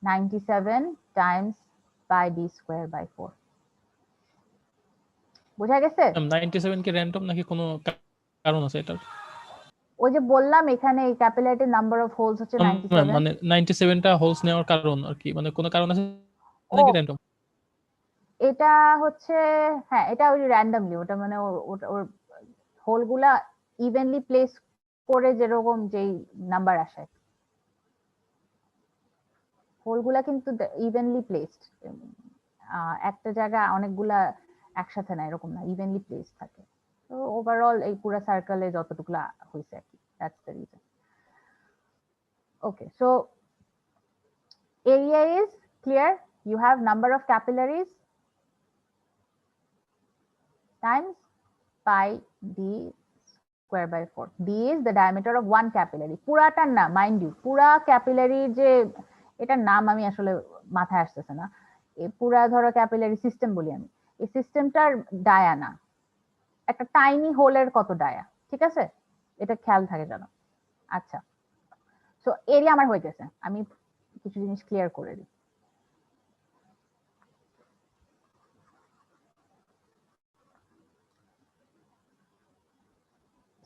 97 times pi d² by 4. বুঝা গেছে? 97 কি র‍্যান্ডম নাকি কোনো কারণ আছে এটার? ওই যে বললাম এখানে এই ক্যাপিলারিটির নাম্বার অফ হোলস হচ্ছে 97। মানে 97টা হোলস নেওয়ার কারণ আর কি, মানে কোনো কারণ আছে নাকি র‍্যান্ডম? এটা হচ্ছে, হ্যাঁ এটা ওই র্যান্ডমলি, ওটা মানে ওর হোলগুলা ইভেনলি প্লেস করে যেরকম যেই নাম্বার আসে, হোলগুলা কিন্তু ইভেনলি প্লেসড, একটা জায়গা অনেকগুলা একসাথে না, এরকম না, ইভেনলি প্লেস থাকে। তো ওভারঅল এই পুরো সার্কেলে যতটুকুলা হয়েছে আর কি, that's the reason. Okay, so area is clear. You have number of capillaries times pi d square by 4. d is the diameter of one capillary. পুরাটা না, মাইন্ড ইউ, পুরা ক্যাপিলারি যে, এটার নাম আমি আসলে মাথায় আসতেছে না, এই পুরা ধরো ক্যাপিলারি সিস্টেম বলি আমি, এই সিস্টেমটার ডায়া না, একটা টাইনি হোলের কত ডায়া, ঠিক আছে, এটা খেয়াল থাকে জানো। আচ্ছা, সো এরিয়া আমার হয়ে গেছে, আমি কিছু জিনিস ক্লিয়ার করে দিই।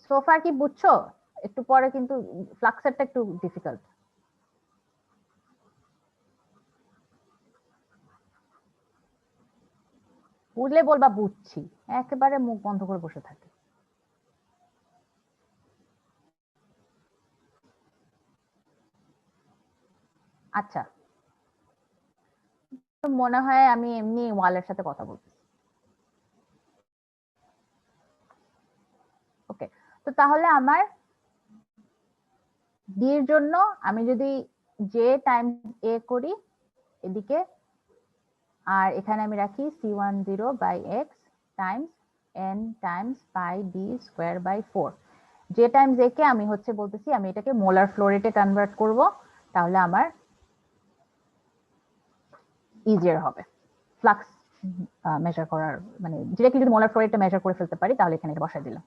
সোফার কি বুঝছো? একটু পরে কিন্তু ফ্লাক্সারটা একটু ডিফিকাল্ট। বুঝলে বলবা বুঝছি, একেবারে মুখ বন্ধ করে বসে থাকে। আচ্ছা, তো মনে হয় আমি এমনি ওয়ালের সাথে কথা বলছি। ওকে, তো তাহলে আমার ডি এর জন্য আমি যদি জে টাইমস এ করি এদিকে, আর এখানে আমি রাখি c10 by X times n times pi D square by 4, J times A কে আমি হচ্ছে বলতেছি আমি এটাকে মোলার ফ্লো রেটে কনভার্ট করব, তাহলে আমার ইজিয়ার হবে ফ্লাক্স মেজার করার, মানে ডিরেক্টলি যদি মোলার ফ্লো রেটটা মেজার করে ফেলতে পারি তাহলে এখানে এটা বসাই দিলাম।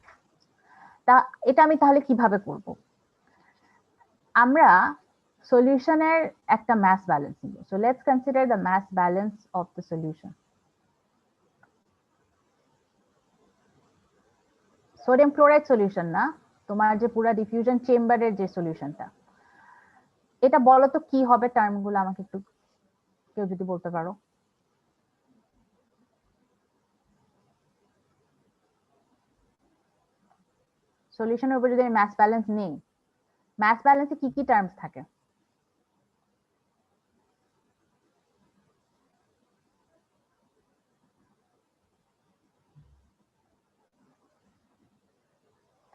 তা এটা আমি তাহলে কিভাবে করব? আমরা সলিউশনের একটা মাস ব্যালেন্স নিব। So let's consider the mass balance of the solution. Sodium chloride solution না, তোমার যে পুরো ডিফিউশন চেম্বারের যে সলিউশনটা, এটা বলো তো কি হবে, টার্মগুলো আমাকে একটু কেউ যদি বলতে পারো। সলিউশনের উপর যদি আমি মাস ব্যালেন্স নেই, মাস ব্যালেন্সে কি কি টার্মস থাকে?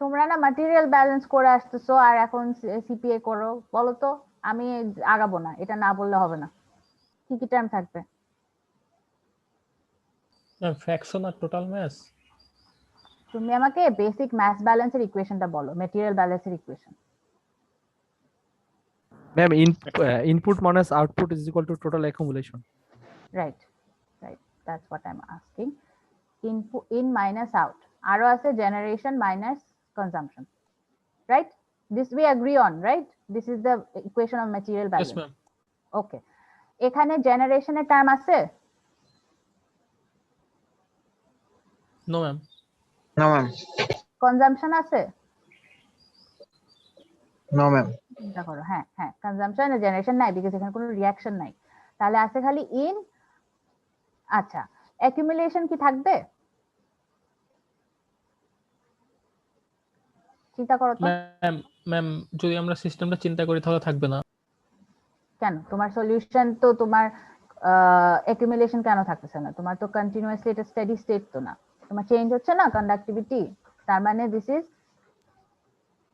তোমরা না ম্যাটেরিয়াল ব্যালেন্স করে আসতেছো আর এখন সিপিএ করো, বলো তো, আমি আগাবো না, এটা না বললে হবে না। কি কি টার্ম থাকবে? ফ্র্যাকশন আর টোটাল মাস। তুমি আমাকে বেসিক মাস ব্যালেন্সের ইকুয়েশনটা বলো, ম্যাটেরিয়াল ব্যালেন্সের ইকুয়েশন। Ma'am input minus output is equal to total accumulation. Right, right, that's what I am asking. Input in minus out, আরো আছে generation minus consumption, right? This we agree on, right? This is the equation of material yes balance. Ma'am. Okay, এখানে জেনারেশনের term আছে? No ma'am. No, ma'am. Consumption আছে? No, ma'am. চিন্তা করো, হ্যাঁ হ্যাঁ, কনজাম্পশন আর জেনারেশন নাই, বিকজ এখানে কোনো রিঅ্যাকশন নাই, তাহলে আছে খালি ইন। আচ্ছা, অ্যাকুমুলেশন কি থাকবে? চিন্তা করো তো। ম্যাম যদি আমরা সিস্টেমটা চিন্তা করি তাহলে থাকবে না। কেন? তোমার সলিউশন তো, তোমার অ্যাকুমুলেশন কেন থাকতেছে না? তোমার তো কন্টিনিউয়াসলি এটা স্টেডি স্টেট তো না, তোমার চেঞ্জ হচ্ছে না কন্ডাক্টিভিটি, তার মানে দিস ইজ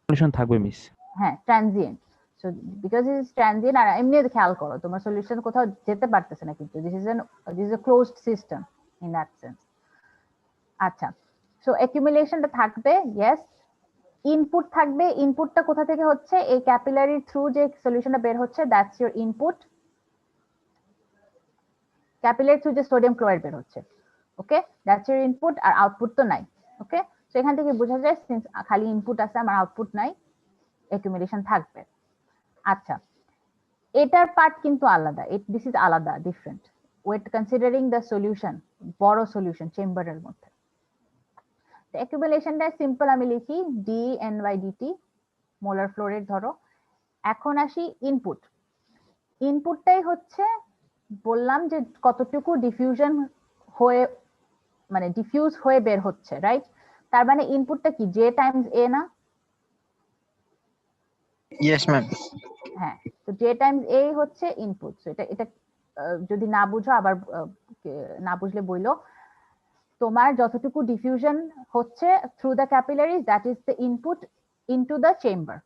সলিউশন থাকবে মিস। হ্যাঁ transient. So because it is transient, আর এমনি খেয়াল করো তোমার সলিউশন কোথাও যেতে পারতেছে না, কিন্তু this is a closed system in that sense. আচ্ছা, সো অ্যাকুমুলেশনটা থাকবে, ইয়েস। ইনপুট থাকবে, ইনপুটটা কোথা থেকে হচ্ছে? এই ক্যাপিলারি থ্রু যে সলিউশনটা বের হচ্ছে, that's your input. Capillary through যে সোডিয়াম ক্লোরাইড বের হচ্ছে, ওকে, দ্যাটস ইওর ইনপুট। আর আউটপুট তো নাই, ওকে। সো এখান থেকে বোঝা যায় সিন্স খালি ইনপুট আছে, আমার আউটপুট নাই, অ্যাকুমুলেশন থাকবে। আচ্ছা, এটার পার্ট কিন্তু আলাদা, দিস ইজ আলাদা, different. Wait considering the solution, বড় সলিউশন চেম্বারের মধ্যে। অ্যাকুমুলেশনটা সিম্পল, আমি লিখি D N by DT molar flow rate ধরো। এখন আসি ইনপুট। ইনপুটটাই হচ্ছে বললাম যে কতটুকু ডিফিউশন হয়ে মানে ডিফিউজ হয়ে বের হচ্ছে, রাইট? তার মানে ইনপুটটা কি জে টাইমস এ না? Yes, ma'am. হ্যাঁ, তো জে টাইমস এ হচ্ছে ইনপুট। এটা এটা যদি না বুঝো আবার না বুঝলে বইলো। তোমার যতটুকু ডিফিউশন হচ্ছে through the capillaries, that is the input into the chamber.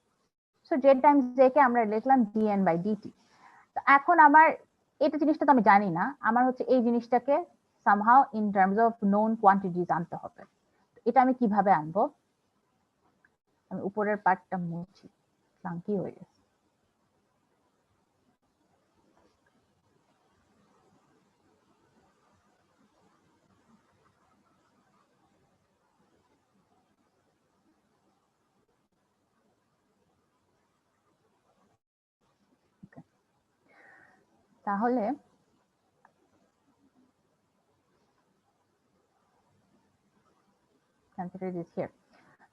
So J Times J K আমরা লিখলাম ডিএন বাই ডিটি। তো এখন আমার এটা জিনিসটা তো আমি জানি না, আমার হচ্ছে এই জিনিসটাকে somehow in terms of known quantities আনতে হবে। এটা আমি কিভাবে আনবো? আমি উপরের পার্টটা মুছি, ক্লান্তি হয়ে গেছে। তাহলে consider this here.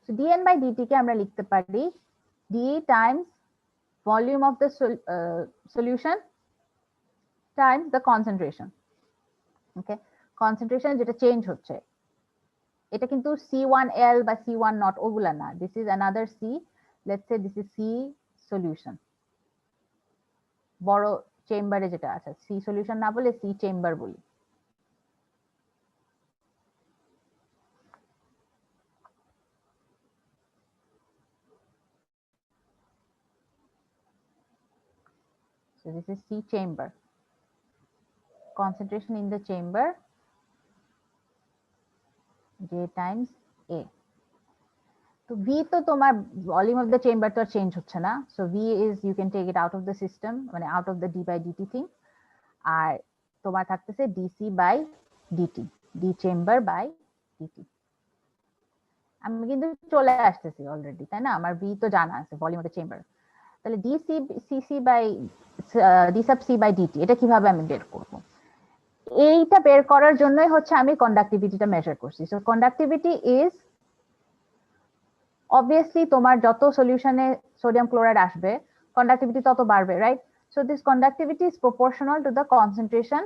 So dn by dt কে আমরা লিখতে পারি d times volume of the solution times the concentration. Okay, concentration যেটা চেঞ্জ হচ্ছে, এটা কিন্তু C1L বা C1 not ওগুলা না, this is another C. Let's say this is C solution, বড় চেম্বারে যেটা আছে, C solution না বলে C চেম্বার বলি। So this is C chamber, concentration in the chamber J times A. তো V তো তোমার ভলিউম অফ দ্য চেম্বার তো চেঞ্জ হচ্ছে না, so V is you can take it out of the system, মানে out of the d by dt thing, আর তোমার থাকতেছে dc by dt, d chamber by dt। আমি কিন্তু চলে আসতেছি অলরেডি, তাই না? আমার V তো জানা আছে, ভলিউম অফ দ্য চেম্বার। তাহলে dc cc by d sub c by dt এটা কিভাবে আমি বের করব? এইটা বের করার জন্যই হচ্ছে আমি কন্ডাক্টিভিটিটা মেজার করছি। সো কন্ডাক্টিভিটি ইজ obviously তোমার যত সলিউশনে সোডিয়াম ক্লোরাইড আসবে কন্ডাক্টিভিটি তত বাড়বে, right? So this conductivity is proportional to the concentration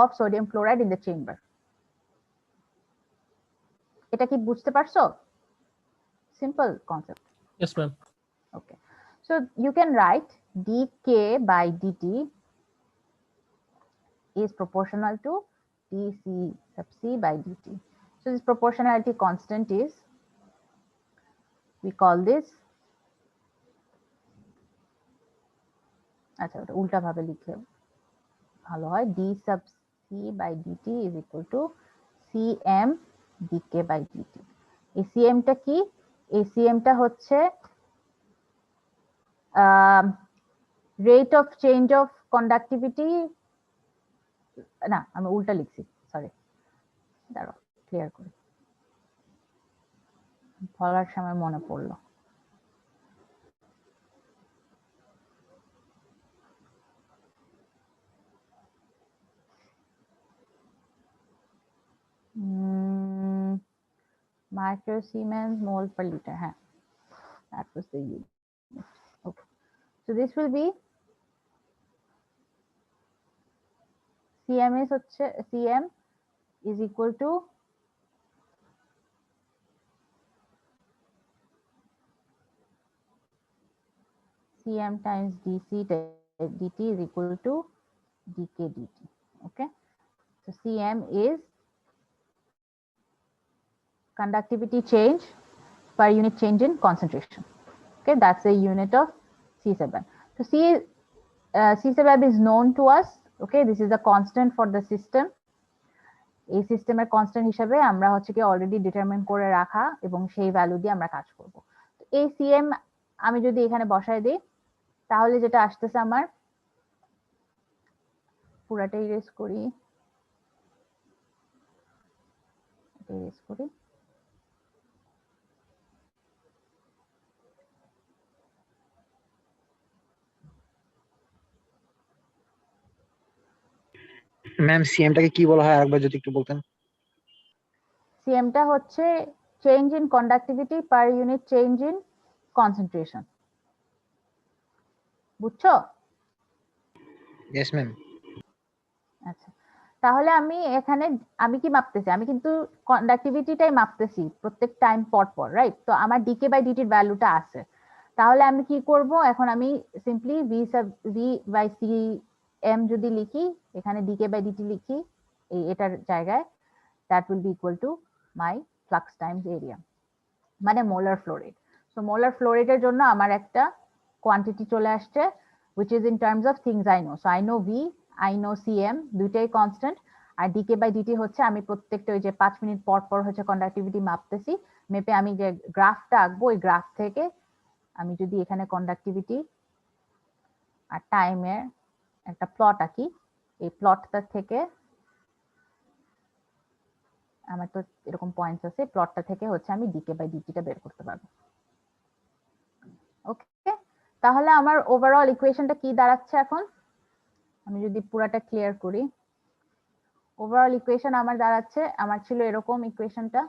of sodium chloride in the chamber. এটা কি বুঝতে পারছো? Simple concept. Yes, ma'am. Okay, so you can write dk by dt is proportional to dc sub c by dt. So this proportionality constant is, we call this, আচ্ছা ওটা উল্টা ভাবে লিখলে ভালো হয়, d sub c by dt is equal to cm dk by dt। এই cm টা কি? এই cm টা হচ্ছে rate of change of conductivity, না আমি উল্টা লিখছি, সরি, দাঁড়াও ক্লিয়ার করি, বলার সময় মনে পড়লো। Microsiemens mole per liter, হ্যাঁ, that was the unit. Okay, so this will be cm is equal to cm times dc dt is equal to dk dt. Okay, so cm is conductivity change per unit change in concentration. Okay, that's the unit of C7. So C7 is known to us. Okay, this is the constant for the system. এই সিস্টেমের constant হিসেবে আমরা হচ্ছে কি already determine করে রাখা এবং সেই ভ্যালু দিয়ে আমরা কাজ করব। তো এই সিএম আমি যদি এখানে বসায় দিই তাহলে যেটা আসতেছে আমার, পুরাটা ইরেজ করি, ম্যাম সিএমটাকে কি বলা হয় আরেকবার যদি একটু বলতেন? সিএমটা হচ্ছে change in conductivity per unit change in concentration. বুঝছো? Yes ma'am. আচ্ছা, তাহলে আমি কি মাপতেছি, আমি কিন্তু কন্ডাক্টিভিটিটাই মাপতেছি প্রত্যেক টাইম পর পর, রাইট? তো আমার ডিকে বাই ডিটির ভ্যালুটা আছে। তাহলে আমি কি করব, এখন আমি simply V by C M যদি লিখি, এখানে ডিকে বাই ডিটি লিখি এটার জায়গায়, that will be equal to my flux times area, মানে molar flow rate. So molar flow রেটের জন্য আমার একটা কোয়ান্টিটি চলে আসছে which is in terms of things I know. So I know V, I know CM, দুইটাই constant. আর DK by DT হচ্ছে আমি প্রত্যেকটা ওই যে 5 মিনিট পর পর হচ্ছে কন্ডাক্টিভিটি মাপতেছি, মেপে আমি যে গ্রাফটা আঁকবো ওই গ্রাফ থেকে আমি যদি এখানে কন্ডাক্টিভিটি আর টাইমের একটা প্লট আঁকি, এই প্লটটা থেকে আমার তো এরকম পয়েন্টস আছে, প্লটটা থেকে হচ্ছে আমি ডিকে বাই ডিটিটা বের করতে পারবো। ওকে, তাহলে আমার ওভারঅল ইকুয়েশনটা কি দাঁড়াচ্ছে এখন, আমি যদি পুরাটা ক্লিয়ার করি। ওভারঅল ইকুয়েশন আমার দাঁড়াচ্ছে, আমার ছিল এরকম ইকুয়েশনটা,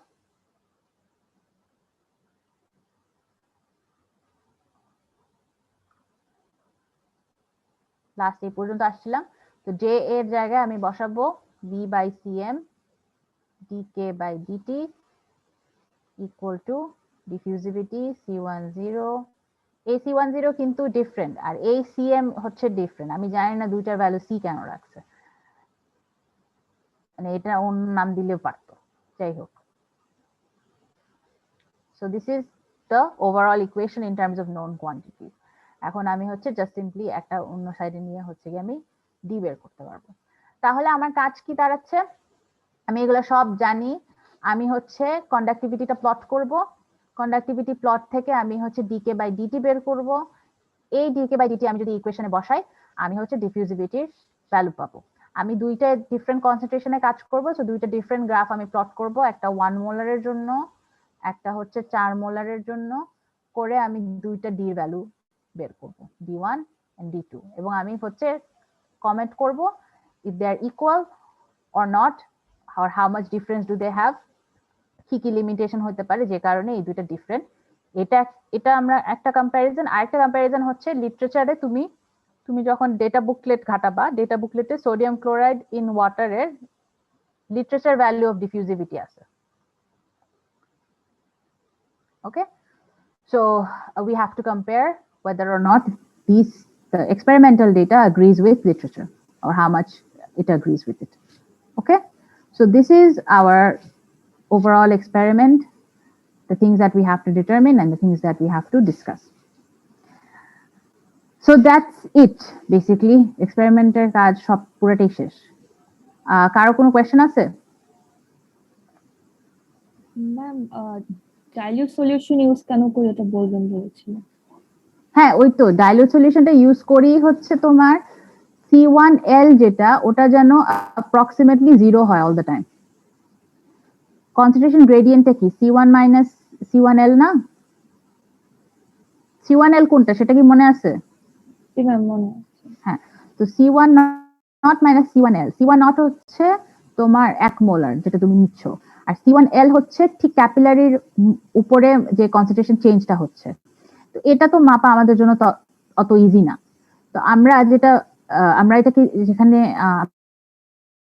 লাস্ট এই পর্যন্ত আসছিলাম। তো জে এর জায়গায় আমি বসাবো V by CM DK by DT equal to diffusivity C10। এই C10 কিন্তু ডিফারেন্ট আর এই সিএম হচ্ছে ডিফারেন্ট, আমি জানি না দুইটার ভ্যালু সি কেন রাখছে, মানে এটা অন্য নাম দিলেও পারতো, যাই হোক। So this is the overall equation in terms of known quantities. এখন আমি হচ্ছে জাস্ট সিম্পলি একটা অন্য সাইডে নিয়ে হচ্ছে কি আমি ডি বের করতে পারবো। তাহলে আমার কাজ কি দাঁড়াচ্ছে, আমি এগুলো সব জানি, আমি হচ্ছে কন্ডাক্টিভিটিটা প্লট করব, কন্ডাক্টিভিটি প্লট থেকে আমি হচ্ছে ডিকে বাই ডিটি বের করব, এই ডিকে বাই ডিটি আমি যদি ইকুয়েশনে বসাই আমি হচ্ছে ডিফিউজিভিটির ভ্যালু পাবো। আমি দুইটা ডিফারেন্ট কনসেন্ট্রেশনে কাজ করব, সো দুইটা ডিফারেন্ট গ্রাফ আমি প্লট করব, একটা 1 মোলারের জন্য একটা হচ্ছে 4 মোলারের জন্য, করে আমি দুইটা ডি এর ভ্যালু বের করব, D1 and D2, এবং আমি হচ্ছে কমেন্ট করব if they are equal or not, or how much difference do they have, কি কি লিমিটেশন হতে পারে যে কারণে এই দুইটা ডিফারেন্ট। এটা আমরা একটা কম্প্যারিজন। আরেকটা কম্প্যারিজন হচ্ছে লিটারেচারে তুমি যখন ডেটা বুকলেট ঘাটাবা, ডেটা বুকলেটে সোডিয়াম ক্লোরাইড ইন ওয়াটারের লিটারেচার ভ্যালু অফ ডিফিউজিভিটি আছে। Okay, so we have to compare whether or not the experimental data agrees with literature or how much it agrees with it. Okay, so this is our overall experiment, the things that we have to determine and the things that we have to discuss. So that's it basically, experimenter কাজ সব পুরোটাই শেষ। কারো কোনো question আছে? Ma'am dilute solution use কেন করি এটা বলবেন বলেছিলেন। হ্যাঁ, ওই তো ডাইলিউট সলিউশনটা ইউজ করি হচ্ছে তোমার C1L যেটা, ওটা যেন অ্যাপ্রক্সিমেটলি 0 হয় অল দ্য টাইম। কনসেন্ট্রেশন গ্রেডিয়েন্টটা কি C1 মাইনাস C1L না? C1L কোনটা সেটা কি মনে আছে? জি ম্যাম মনে আছে। হ্যাঁ, তো C1 not minus C1L, C1 not হচ্ছে তোমার 1 মোলার যেটা তুমি নিচ্ছ, আর C1L হচ্ছে ঠিক ক্যাপিলারির উপরে যে কনসেন্ট্রেশন চেঞ্জটা হচ্ছে। তো এটা তো মাপা আমাদের জন্য অত ইজি না। তো আমরা এটাকে যেখানে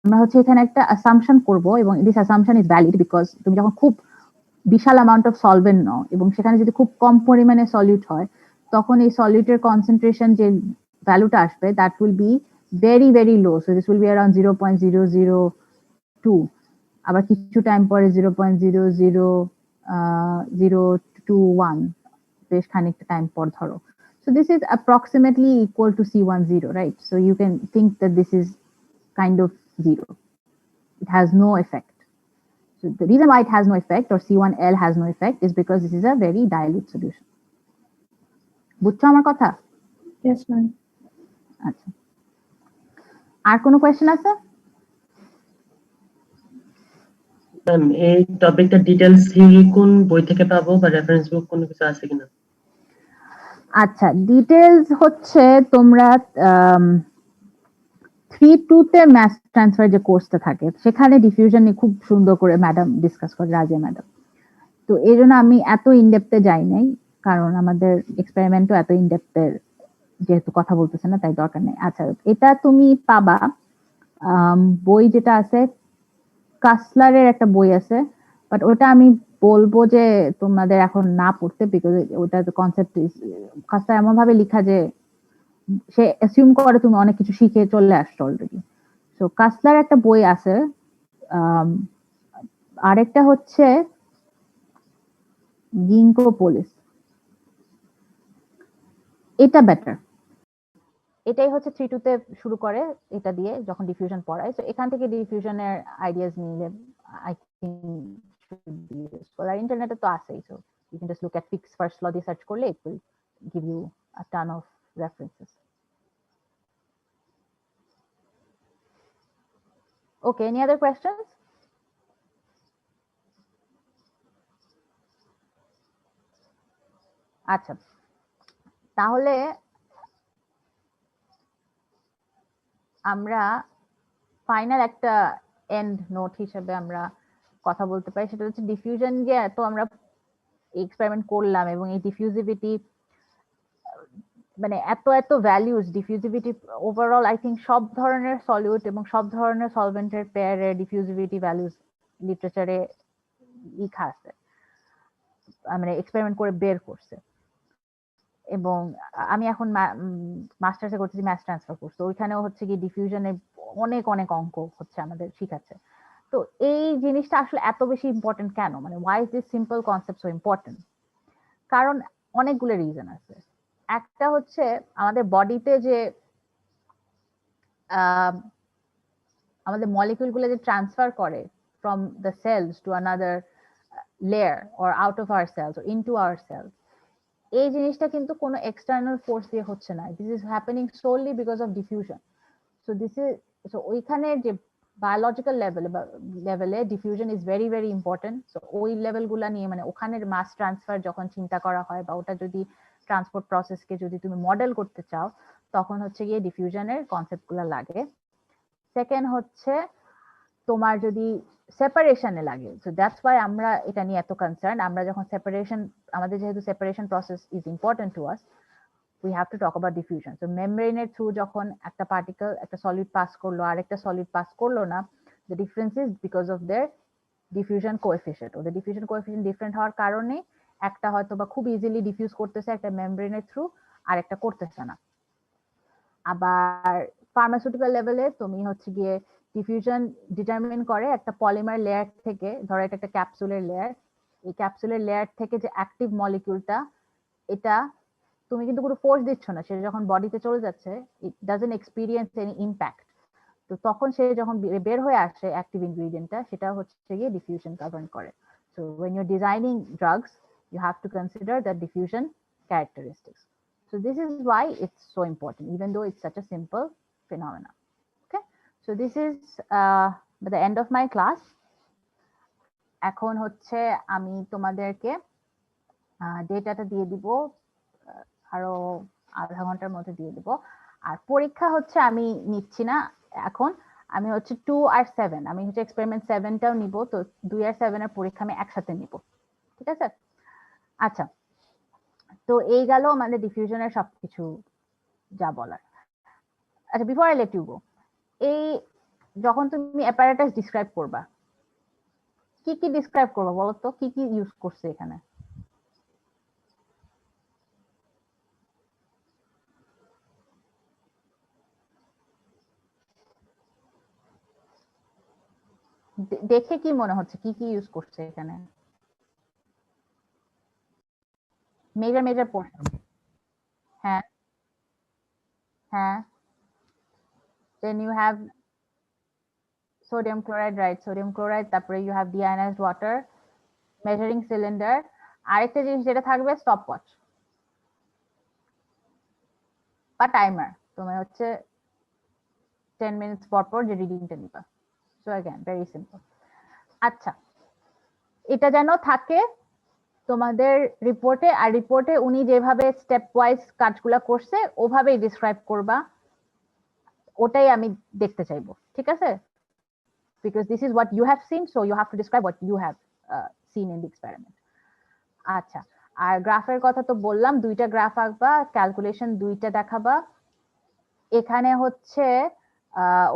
আমরা হচ্ছে এখানে একটা অ্যাসাম্পশন করব, এবং this assumption is valid because তুমি যখন খুব বিশাল অ্যামাউন্ট অফ সলভেন্ট নাও এবং সেখানে যদি খুব কম পরিমাণে সলিউট হয়, তখন এই সলিউটের কনসেন্ট্রেশন যে ভ্যালুটা আসবে that will be very very low. So this will be around 0.002, আবার কিছু টাইম পরে 0.00021, বেশ খানিকটা টাইম পর ধরো। So this is approximately equal to C10, right? So you can think that this is kind of 0. It has no effect. So the reason why it has no effect, or C1L has no effect, is because this is a very dilute solution. বুঝছো আমার কথা? Yes ma'am. আচ্ছা, আর কোনো question আছে? Ma'am এই টপিকটা details theory কোন বই থেকে পাবো বা রেফারেন্স বুক কোনো কিছু আছে কিনা? আচ্ছা, ডিটেইলস হচ্ছে তোমরা 3-2 তে ম্যাথ ট্রান্সফার যে কোর্সটা থাকে সেখানে ডিফিউশন নিয়ে খুব সুন্দর করে ম্যাডাম ডিসকাস করে, রাজিয়া ম্যাডাম। তো এই জন্য আমি এত ইনডেপথে যাই নাই, কারণ আমাদের এক্সপেরিমেন্টও এত ইনডেপথের যেহেতু কথা বলতেছে না, তাই দরকার নেই। আচ্ছা, এটা তুমি পাবা বই যেটা আছে কাসলারের একটা বই আছে, বাট ওটা আমি বলবো যে তোমাদের এখন না পড়তে, বিকজ ওটা কনসেপ্ট কাসলার এমন ভাবে লেখা যে সে অ্যাসিউম করে তুমি অনেক কিছু শিখে চলে আসছো অলরেডি। সো কাসলার একটা বই আছে, আরেকটা হচ্ছে গিঙ্কো পোলিস, এটা বেটার। এটাই হচ্ছে 3-2 তে শুরু করে, এটা দিয়ে যখন ডিফিউশন পড়ায়। তো এখান থেকে ডিফিউশনের আইডিয়াস নিলে আই থিংক আর ইন্টারনেটে তো আছেই, so you can just look at Fick's first law দিয়ে সার্চ করলে it will give you a ton of references. Okay, any other questions? আচ্ছা, তাহলে আমরা ফাইনাল একটা এন্ড নোট হিসেবে আমরা কথা বলতে পারি, সেটা হচ্ছে ডিফিউশন যে এত আমরা এক্সপেরিমেন্ট করলাম এবং এই ডিফিউজিভিটি মানে এত এত ভ্যালুজ ডিফিউজিভিটি ওভারঅল আই থিংক সব ধরনের সলিউট এবং সব ধরনের সলভেন্টের পেয়ারে ডিফিউজিভিটি ভ্যালুজ লিটারেচারে লেখা আছে, মানে এক্সপেরিমেন্ট করে বের করছে। এবং আমি এখন মাস্টার্সে করতেছি ম্যাথ ট্রান্সফার কোর্স, তো ওইখানেও হচ্ছে কি ডিফিউশনে অনেক অনেক অঙ্ক হচ্ছে আমাদের শিখাচ্ছে। তো এই জিনিসটা আসলে এত বেশি ইম্পর্টেন্ট কেন, মানে why is this simple concept so important? কারণ অনেকগুলো রিজন আছে। একটা হচ্ছে আমাদের বডিতে যে আমাদের মলিকিউলগুলো যে ট্রান্সফার করে from the cells to another layer or out of our cells or into our cells, এই জিনিসটা কিন্তু কোনো এক্সটার্নাল ফোর্স দিয়ে হচ্ছে না। This is happening solely because of diffusion. So this is so ওইখানে যে বায়োলজিক্যাল লেভেলে diffusion is very very important. So ওই লেভেলগুলা নিয়ে মানে ওখানের মাস ট্রান্সফার যখন চিন্তা করা হয় বা ওটা যদি ট্রান্সপোর্ট প্রসেসকে যদি তুমি মডেল করতে চাও, তখন হচ্ছে গিয়ে ডিফিউশনের কনসেপ্টগুলো লাগে। সেকেন্ড হচ্ছে তোমার যদি সেপারেশনে লাগে, সো দ্যাটস ওয়াই আমরা এটা নিয়ে এত কনসার্ন। আমরা যখন সেপারেশন, আমাদের যেহেতু separation process is important to us, we have to talk about diffusion. So membrane এর থ্রু যখন একটা পার্টিকেল একটা সলিড পাস করলো আর একটা সলিড পাস করলো না, the difference is because of their diffusion coefficient. ওদের diffusion coefficient ডিফারেন্ট হওয়ার কারণে একটা হয়তো বা খুব ইজিলি ডিফিউজ করতেছে একটা মেমব্রেনের থ্রু, আর একটা করতেছে না। আবার ফার্মাসিউটিক্যাল লেভেলে তুমি হচ্ছে গিয়ে ডিফিউশন ডিটারমিন করে একটা পলিমার লেয়ার থেকে, ধরো এটা একটা ক্যাপসুলের লেয়ার, এই ক্যাপসুলের লেয়ার থেকে যে অ্যাক্টিভ মলিকিউলটা, এটা তুমি কিন্তু কোনো ফোর্স দিচ্ছ না, সে যখন বডিতে চলে যাচ্ছে it doesn't experience any impact. তো তখন সে যখন বের হয়ে আসে অ্যাক্টিভ ইনগ্রেডিয়েন্টটা, সেটা হচ্ছে গিয়ে ডিফিউশন গভর্ন করে। So when you're designing drugs you have to consider the diffusion characteristics. So this is why it's so important even though it's such a simple phenomena. Okay, so this is the end of my class. এখন হচ্ছে আমি তোমাদেরকে ডেটাটা দিয়ে দিব, আরো আধা ঘন্টার মধ্যে দিয়ে দিব। আর পরীক্ষা হচ্ছে আমি নিচ্ছি না এখন, আমি হচ্ছে 2 আর 7, আমি হচ্ছে এক্সপেরিমেন্ট 7টাও নিব, তো 2 আর 7 এর পরীক্ষা আমি একসাথে নিব, ঠিক আছে? আচ্ছা, তো এই গেল আমাদের ডিফিউশনের সবকিছু যা বলার। আচ্ছা, before I let you go, এই যখন তুমি অ্যাপারেটাস ডিসক্রাইব করবা, কি কি ডিসক্রাইব করবা বলো তো, কি কি ইউজ করছে এখানে? দেখে কি মনে হচ্ছে কি কি ইউজ করছে এখানে? Major major portion. হ্যাঁ হ্যাঁ, then you have sodium chloride, right? Sodium chloride, তারপরে you have deionized water, measuring cylinder, আরেকটা জিনিস যেটা থাকবে স্টপ ওয়াচ বা টাইমার, তুমি হচ্ছে 10 মিনিটস পর পর যে রিডিংটা নিবা। So again very simple. আচ্ছা, এটা যেন থাকে তোমাদের রিপোর্টে, আর রিপোর্টে উনি যেভাবে স্টেপ ওয়াইজ কাজগুলো করছে ওভাবেই ডিসক্রাইব করবা, ওটাই আমি দেখতে চাইবো, ঠিক আছে? because this is what you have seen, so you have to describe what you have seen in the experiment. আচ্ছা, আর গ্রাফের কথা তো বললাম, দুইটা গ্রাফ আঁকবা, ক্যালকুলেশন দুইটা দেখাবা। এখানে হচ্ছে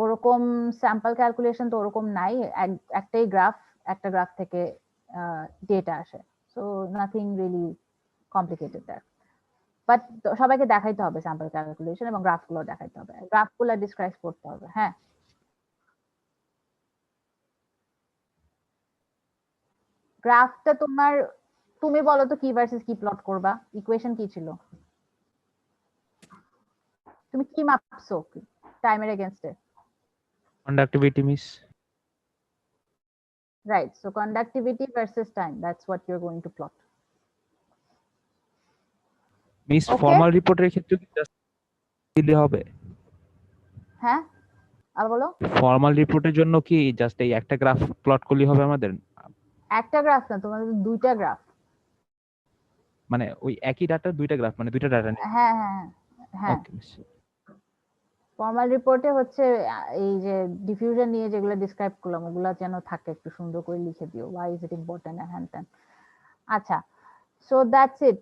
ওরকম স্যাম্পল ক্যালকুলেশন তো ওরকম নাই, একটা গ্রাফ থেকে ডেটা আসে, so nothing really complicated that. But সবাইকে দেখাইতে হবে স্যাম্পল ক্যালকুলেশন এবং গ্রাফগুলো দেখাইতে হবে, গ্রাফগুলো ডিসক্রাইব করতে হবে। হ্যাঁ, গ্রাফটা তোমার, তুমি বলো তো কি ভার্সেস কি প্লট করবা, ইকুয়েশন কি ছিল, তুমি কি মাপছো টাইমের এগেইনস্টে? conductivity miss Right, so conductivity versus time, that's what you're going to plot. Miss Okay. Formal রিপোর্টের ক্ষেত্রে কি জাস্ট দিলে হবে? হ্যাঁ, আর বলো। ফর্মাল রিপোর্টের জন্য কি জাস্ট এই একটা গ্রাফ প্লট করলেই হবে আমাদের? একটা গ্রাফ না, তোমাদের দুইটা গ্রাফ। মানে ওই একই ডাটার দুইটা গ্রাফ, মানে দুইটা ডাটা নিয়ে? হ্যাঁ হ্যাঁ হ্যাঁ, ওকে মিস। ফর্মাল রিপোর্টে হচ্ছে এই যে ডিফিউশন নিয়ে যেগুলো ডিসক্রাইব করলাম ওগুলো যেন থাকে, একটু সুন্দর করে লিখে দিও, why is it important and হ্যান ত্যান। আচ্ছা, so that's it.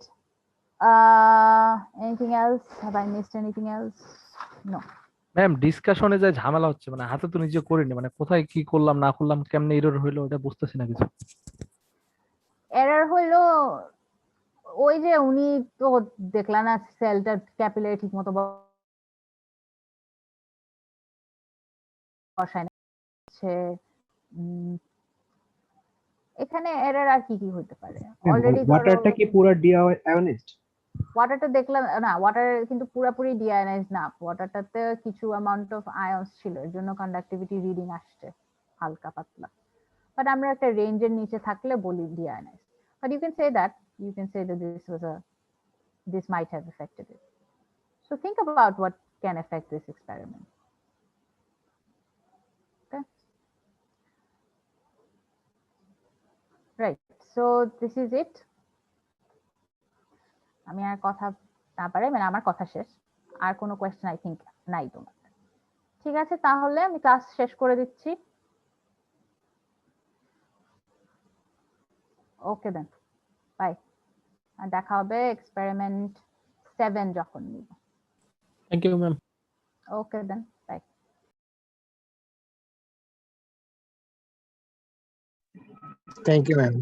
Anything else? Have I missed anything else? No. Ma'am ডিসকাশনে যে ঝামেলা হচ্ছে, মানে হাতে তো নিজে করিনি, মানে কোথায় কি করলাম না করলাম, কেমনে এরর হইলো ওটা বুঝতেছি না কিছু। এরর হইলো ওই যে উনি তো দেখলেন না সেলটা ক্যাপিলারি ঠিক মতো বসায় না, এখানে এরর আর কি কি হতে পারে। অলরেডি ওয়াটারটা কি পুরো ডিআয়োনাইজড? ওয়াটারটা দেখলাম না, ওয়াটার কিন্তু পুরোপুরি ডিআয়োনাইজ না, ওয়াটারটাতে কিছু অ্যামাউন্ট অফ আয়ন্স ছিল, এর জন্য কন্ডাক্টিভিটি রিডিং আসছে হালকা পাতলা, বাট আমরা একটা রেঞ্জের নিচে থাকলে বলি deionize. But you can say that, you can say that this might have affected it. So think about what can affect this experiment. Okay. Right. So this is it. আমি আর কথা না পারে, মানে আমার কথা শেষ, আর কোনো কোয়েশ্চেন আই থিংক নাই তোমার। ঠিক আছে, তাহলে আমি ক্লাস শেষ করে দিচ্ছি। ওকে দেন, বাই। আর দেখা হবে এক্সপেরিমেন্ট 7 যখন নিব। Thank you ma'am. Okay then, bye. Thank you ma'am.